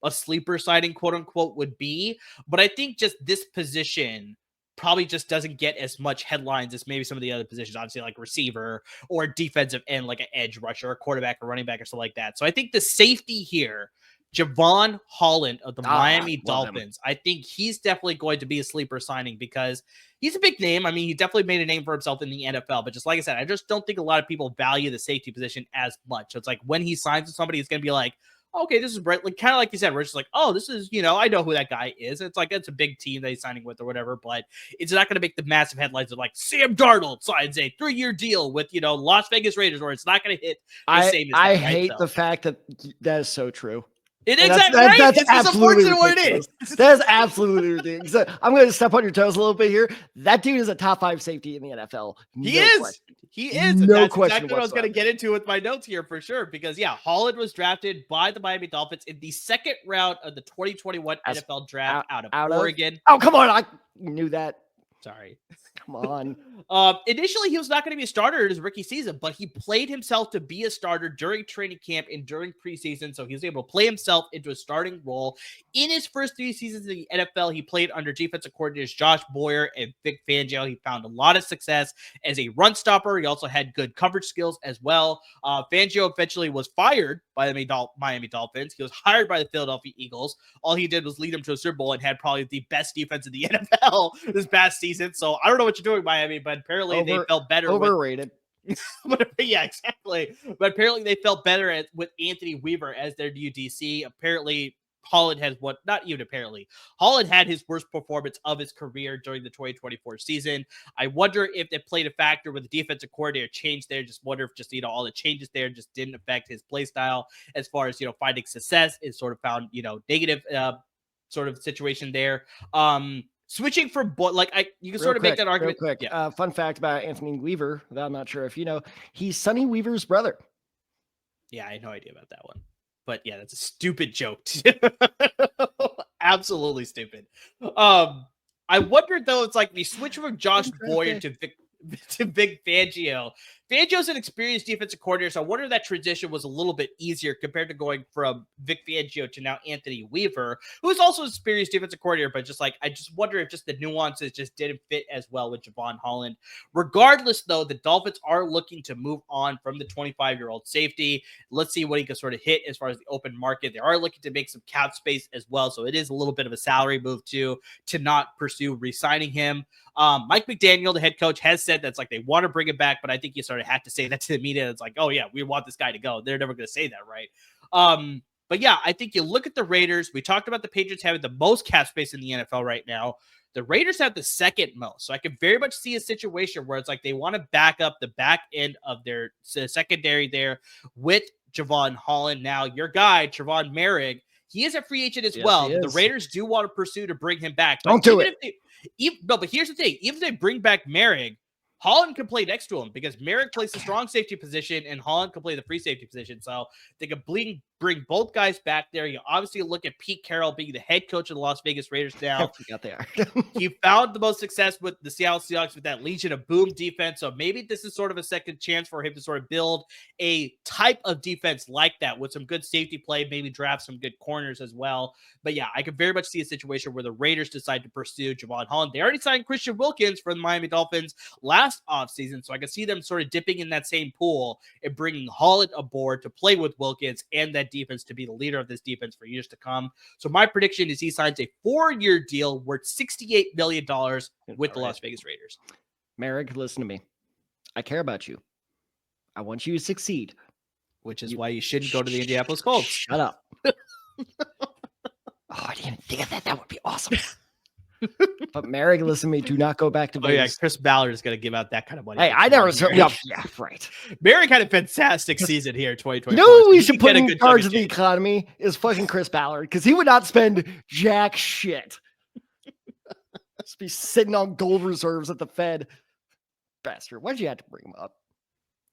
a sleeper signing, quote unquote, would be. But I think just this position probably just doesn't get as much headlines as maybe some of the other positions, obviously like receiver or defensive end, like an edge rusher, or quarterback or running back or something like that. So I think the safety here, Javon Holland of the Miami Dolphins, I think he's definitely going to be a sleeper signing because he's a big name. I mean, he definitely made a name for himself in the NFL, but just like I said, I just don't think a lot of people value the safety position as much. So it's like when he signs with somebody, it's going to be like, okay, this is Brett. Like, kind of like you said, we're just like, oh, this is, I know who that guy is. It's like, it's a big team that he's signing with or whatever, but it's not going to make the massive headlines of like Sam Darnold signs a 3-year deal with, Las Vegas Raiders, or it's not going to hit the same as that, I hate the fact that is so true. It is exactly right. That's absolutely what it is. That is absolutely ridiculous. I'm going to step on your toes a little bit here. That dude is a top 5 safety in the NFL. He is. He is. No that's question exactly what I was going to get into with my notes here for sure. Because, yeah, Holland was drafted by the Miami Dolphins in the second round of the 2021 NFL draft out of Oregon. Oh, come on. I knew that. Sorry. Come on. Initially, he was not going to be a starter in his rookie season, but he played himself to be a starter during training camp and during preseason. So he was able to play himself into a starting role. In his first 3 seasons in the NFL, he played under defensive coordinators Josh Boyer and Vic Fangio. He found a lot of success as a run stopper. He also had good coverage skills as well. Fangio eventually was fired by the Miami Dolphins. He was hired by the Philadelphia Eagles. All he did was lead them to a Super Bowl and had probably the best defense in the NFL this past season. So I don't know what you're doing, Miami, but apparently they felt better. Overrated. Yeah, exactly. But apparently they felt better with Anthony Weaver as their new DC. Apparently Holland had his worst performance of his career during the 2024 season. I wonder if it played a factor with the defensive coordinator change there. Just wonder if just, all the changes there just didn't affect his play style as far as, finding success. It sort of found, negative sort of situation there. Switching from you can sort of make that argument. Real quick. Yeah. Fun fact about Anthony Weaver that I'm not sure if you know, he's Sonny Weaver's brother. Yeah, I had no idea about that one. But yeah, that's a stupid joke. Absolutely stupid. I wonder though, it's like we switch from Josh Boyer to Vic Fangio. Fangio's an experienced defensive coordinator, so I wonder if that transition was a little bit easier compared to going from Vic Fangio to now Anthony Weaver, who's also an experienced defensive coordinator, but just like, I just wonder if just the nuances just didn't fit as well with Javon Holland. Regardless, though, the Dolphins are looking to move on from the 25-year-old safety. Let's see what he can sort of hit as far as the open market. They are looking to make some cap space as well, so it is a little bit of a salary move too, to not pursue re-signing him. Mike McDaniel, the head coach, has said that's like they want to bring him back, but I think you sort of have to say that to the media. It's like, oh yeah, we want this guy to go. They're never going to say that, right? But yeah, I think you look at the Raiders. We talked about the Patriots having the most cap space in the NFL right now. The Raiders have the second most. So I could very much see a situation where it's like they want to back up the back end of their secondary there with Javon Holland. Now, your guy, Trevon Merrick, he is a free agent as well. The Raiders do want to pursue to bring him back. Don't do it. But here's the thing. Even if they bring back Merrick, Holland can play next to him because Merrick plays the strong safety position and Holland can play the free safety position. So they can bring both guys back there. You obviously look at Pete Carroll being the head coach of the Las Vegas Raiders now. He found the most success with the Seattle Seahawks with that Legion of Boom defense. So maybe this is sort of a second chance for him to sort of build a type of defense like that with some good safety play, maybe draft some good corners as well. But yeah, I could very much see a situation where the Raiders decide to pursue Javon Holland. They already signed Christian Wilkins for the Miami Dolphins last offseason, so I can see them sort of dipping in that same pool and bringing Holland aboard to play with Wilkins and that defense to be the leader of this defense for years to come. So my prediction is he signs a 4-year deal worth $68 million with the Las Vegas Raiders. Merrick, listen to me. I care about you. I want you to succeed. Which is why you shouldn't go to the Indianapolis Colts. Shut up. I didn't even think of that. That would be awesome. But Merrick, listen to me. Do not go back to Vegas. Oh yeah, Chris Ballard is going to give out that kind of money. Hey, I never said. Yeah, right. Merrick had a fantastic season here in 2020. You know who we should put in charge of the economy is fucking Chris Ballard, because he would not spend jack shit. Just be sitting on gold reserves at the Fed. Bastard. Why'd you have to bring him up?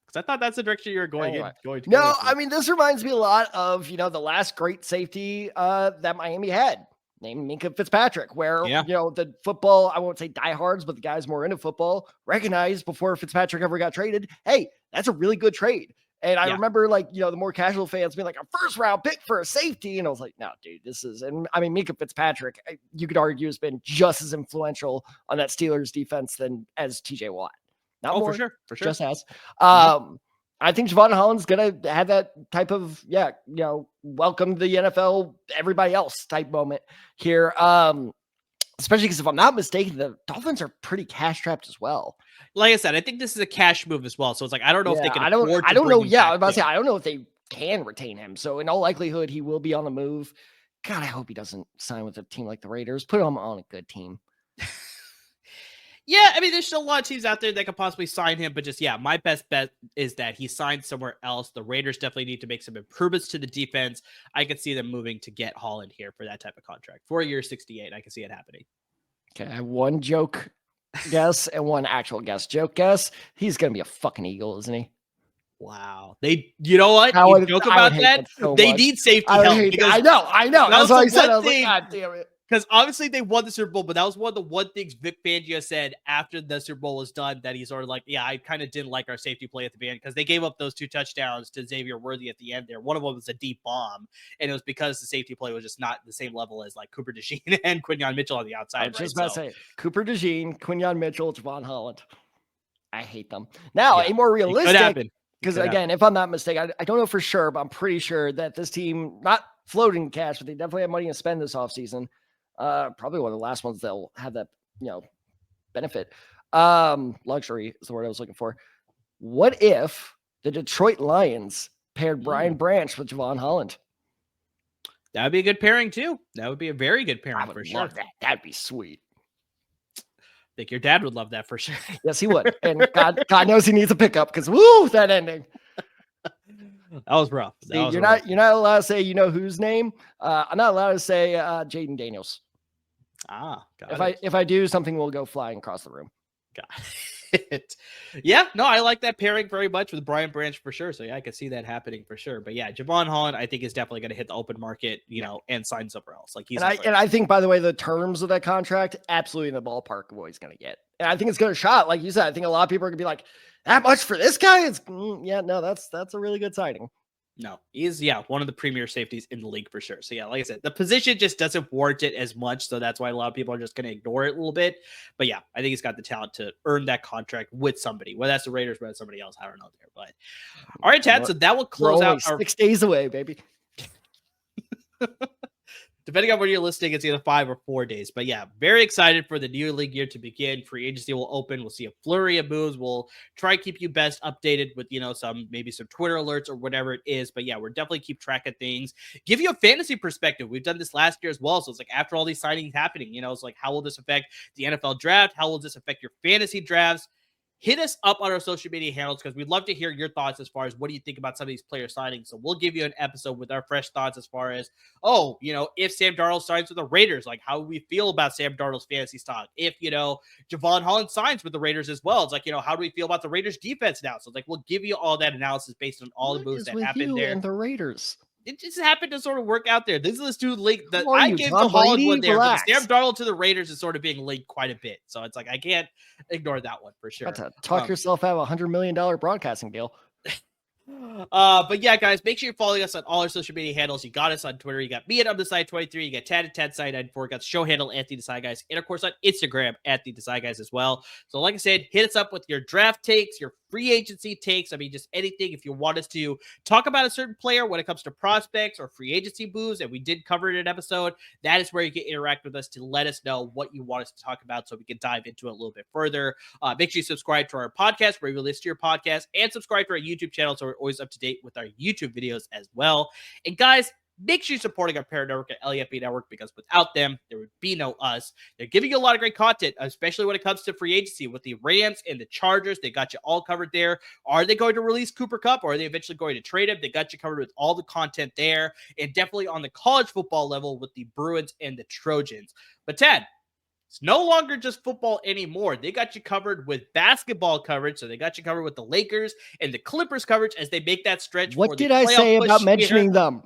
Because I thought that's the direction you were going to. No, I mean, this reminds me a lot of, the last great safety that Miami had, named Minkah Fitzpatrick, where, the football, I won't say diehards, but the guys more into football recognized before Fitzpatrick ever got traded, hey, that's a really good trade. And I remember, the more casual fans being like, a first-round pick for a safety. And I was like, no, dude, Minkah Fitzpatrick, you could argue, has been just as influential on that Steelers defense as TJ Watt. Not more, for sure. Just as. I think Javon Holland's going to have that type of, welcome to the NFL, everybody else type moment here. Especially because if I'm not mistaken, the Dolphins are pretty cash trapped as well. Like I said, I think this is a cash move as well. So it's like, I don't know if they can I don't know. Yeah, I was about to say, I don't know if they can retain him. So in all likelihood, he will be on the move. God, I hope he doesn't sign with a team like the Raiders. Put him on a good team. Yeah, I mean, there's still a lot of teams out there that could possibly sign him, but just, my best bet is that he signs somewhere else. The Raiders definitely need to make some improvements to the defense. I could see them moving to get Holland here for that type of contract. 4 years, 68. I can see it happening. Okay, I have one joke guess and one actual guess. Joke guess, he's going to be a fucking Eagle, isn't he? Wow. You know what? You joke about that? So they need safety help. I know. That's what I said. I was like, God damn it. Because obviously they won the Super Bowl, but that was one of the one things Vic Fangio said after the Super Bowl was done, that he's sort of like, I kind of didn't like our safety play at the end because they gave up those 2 touchdowns to Xavier Worthy at the end there. One of them was a deep bomb, and it was because the safety play was just not the same level as like Cooper DeJean and Quinyon Mitchell on the outside. I was just about to say, Cooper DeJean, Quinyon Mitchell, Javon Holland. I hate them. Now, a more realistic, because again, if I'm not mistaken, I don't know for sure, but I'm pretty sure that this team, not floating cash, but they definitely have money to spend this offseason. Probably one of the last ones that'll have that, benefit. Luxury is the word I was looking for. What if the Detroit Lions paired Brian Branch with Javon Holland? That would be a good pairing too. That would be a very good pairing for sure. Love that. That'd be sweet. I think your dad would love that for sure. Yes, he would. And God knows he needs a pickup because that ending. That was rough. You're not allowed to say whose name. I'm not allowed to say Jaden Daniels. If I do, something will go flying across the room. Got it. Yeah, no, I like that pairing very much with Brian Branch for sure. So I could see that happening for sure. But yeah, Javon Holland, I think is definitely going to hit the open market, and sign somewhere else. Like I think, by the way, the terms of that contract absolutely in the ballpark of what he's going to get. And I think it's going to shot. Like you said, I think a lot of people are going to be like, that much for this guy? It's yeah, no, that's a really good signing. No, he's one of the premier safeties in the league for sure. So yeah, like I said, the position just doesn't warrant it as much. So that's why a lot of people are just going to ignore it a little bit. But yeah, I think he's got the talent to earn that contract with somebody, whether that's the Raiders, whether that's somebody else. I don't know there. But all right, Tad. So that will close out our 6 days away, baby. Depending on when you're listening, it's either 5 or 4 days. But yeah, very excited for the new league year to begin. Free agency will open. We'll see a flurry of moves. We'll try to keep you best updated with, maybe some Twitter alerts or whatever it is. But yeah, we're definitely keep track of things. Give you a fantasy perspective. We've done this last year as well. So it's like after all these signings happening, it's like, how will this affect the NFL draft? How will this affect your fantasy drafts? Hit us up on our social media handles because we'd love to hear your thoughts as far as what do you think about some of these player signings. So we'll give you an episode with our fresh thoughts as far as, if Sam Darnold signs with the Raiders, like how we feel about Sam Darnold's fantasy stock. If, Javon Holland signs with the Raiders as well, it's like, how do we feel about the Raiders defense now? So it's like, we'll give you all that analysis based on all the moves that happened there. And the Raiders. It just happened to sort of work out there. This is this dude linked that I gave the Holland one there, but Sam Darnold to the Raiders is sort of being linked quite a bit. So it's like, I can't ignore that one for sure. Talk yourself out of $100 million broadcasting deal. But yeah, guys, make sure you're following us on all our social media handles. You got us on Twitter. You got me at UpTheSide23. You got Tad at TadSide94. Got the show handle at TheDecideGuys. And of course on Instagram at TheDecideGuys as well. So like I said, hit us up with your draft takes, your free agency takes. I mean, just anything. If you want us to talk about a certain player when it comes to prospects or free agency moves, and we did cover it in an episode, that is where you can interact with us to let us know what you want us to talk about so we can dive into it a little bit further. Make sure you subscribe to our podcast where we list your podcast, and subscribe to our YouTube channel so we're always up to date with our YouTube videos as well. And guys, make sure you're supporting our parent network at LAFB Network, because without them, there would be no us. They're giving you a lot of great content, especially when it comes to free agency with the Rams and the Chargers. They got you all covered there. Are they going to release Cooper Kupp, or are they eventually going to trade him? They got you covered with all the content there, and definitely on the college football level with the Bruins and the Trojans. But Ted, it's no longer just football anymore. They got you covered with basketball coverage. So they got you covered with the Lakers and the Clippers coverage as they make that stretch. What did I say about mentioning them?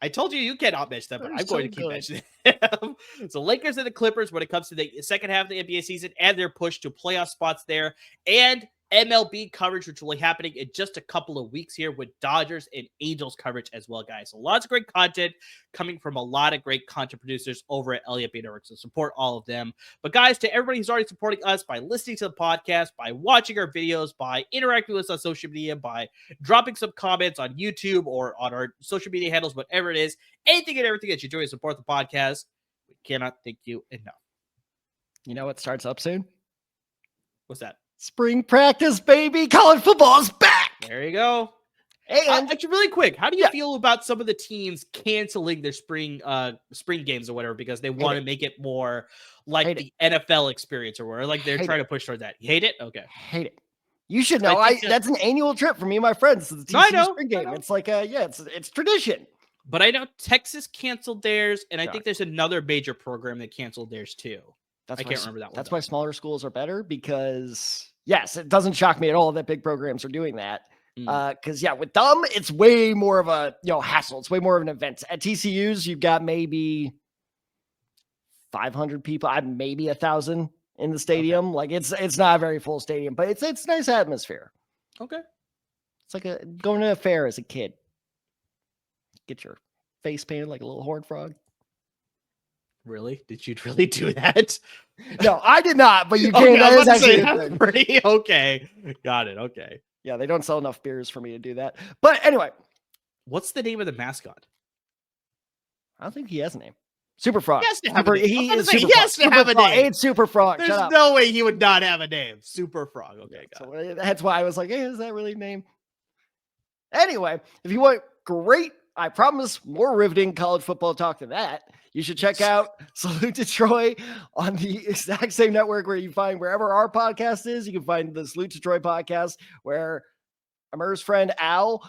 I told you cannot mention them, but I'm going to keep mentioning them. So Lakers and the Clippers when it comes to the second half of the NBA season and their push to playoff spots there, and MLB coverage, which will be happening in just a couple of weeks here with Dodgers and Angels coverage as well, guys. So lots of great content coming from a lot of great content producers over at LAFB Network. So support all of them. But guys, to everybody who's already supporting us by listening to the podcast, by watching our videos, by interacting with us on social media, by dropping some comments on YouTube or on our social media handles, whatever it is, anything and everything that you're doing to support the podcast, we cannot thank you enough. You know what starts up soon? What's that? Spring practice, baby. College football is back. There you go. And actually, really quick, how do you feel about some of the teams canceling their spring games or whatever because they want to make it more like the NFL experience or whatever? Like they're trying to push toward that. You hate it? Okay. Hate it. You should know. That's an annual trip for me and my friends to the TCU spring game. It's like it's tradition. But I know Texas canceled theirs, and I think there's another major program that canceled theirs too. I can't remember that one. That's why smaller schools are better because, yes, it doesn't shock me at all that big programs are doing that. Because, with them, it's way more of a hassle. It's way more of an event. At TCU's, you've got maybe 500 people, maybe 1,000 in the stadium. Okay. Like it's not a very full stadium, but it's nice atmosphere. Okay, it's like going to a fair as a kid. Get your face painted like a little horned frog. Really? Did you really do that? No, I did not, but you can. That is actually pretty okay. Got it. Okay. Yeah, they don't sell enough beers for me to do that. But anyway. What's the name of the mascot? I don't think he has a name. Super Frog. He has to have a name. He has to have a name. It's Super Frog. There's no way he would not have a name. Super Frog. Okay, got it. That's why I was like, hey, is that really a name? Anyway, if you want great, I promise, more riveting college football talk than that, you should check out Salute to Troy on the exact same network where you find wherever our podcast is. You can find the Salute to Troy podcast where Amir's friend Al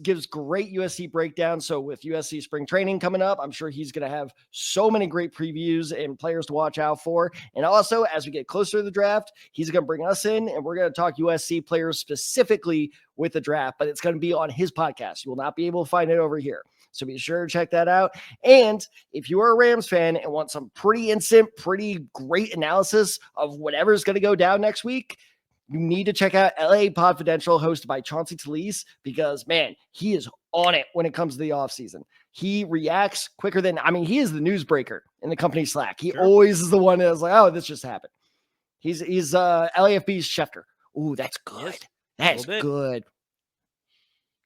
gives great USC breakdowns. So with USC spring training coming up, I'm sure he's going to have so many great previews and players to watch out for. And also, as we get closer to the draft, he's going to bring us in and we're going to talk USC players specifically with the draft, but it's going to be on his podcast. You will not be able to find it over here. So be sure to check that out. And if you are a Rams fan and want some pretty instant, pretty great analysis of whatever's going to go down next week, you need to check out LA Podfidential, hosted by Chauncey Talese, because, man, he is on it when it comes to the offseason. He reacts quicker than, he is the newsbreaker in the company Slack. He always is the one that's like, oh, this just happened. He's LAFB's Schefter. Ooh, that's good. That's good.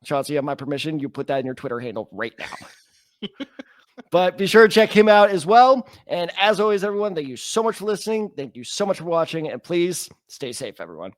Chauncey, you have my permission. You put that in your Twitter handle right now. But be sure to check him out as well. And as always, everyone, thank you so much for listening. Thank you so much for watching. And please stay safe, everyone.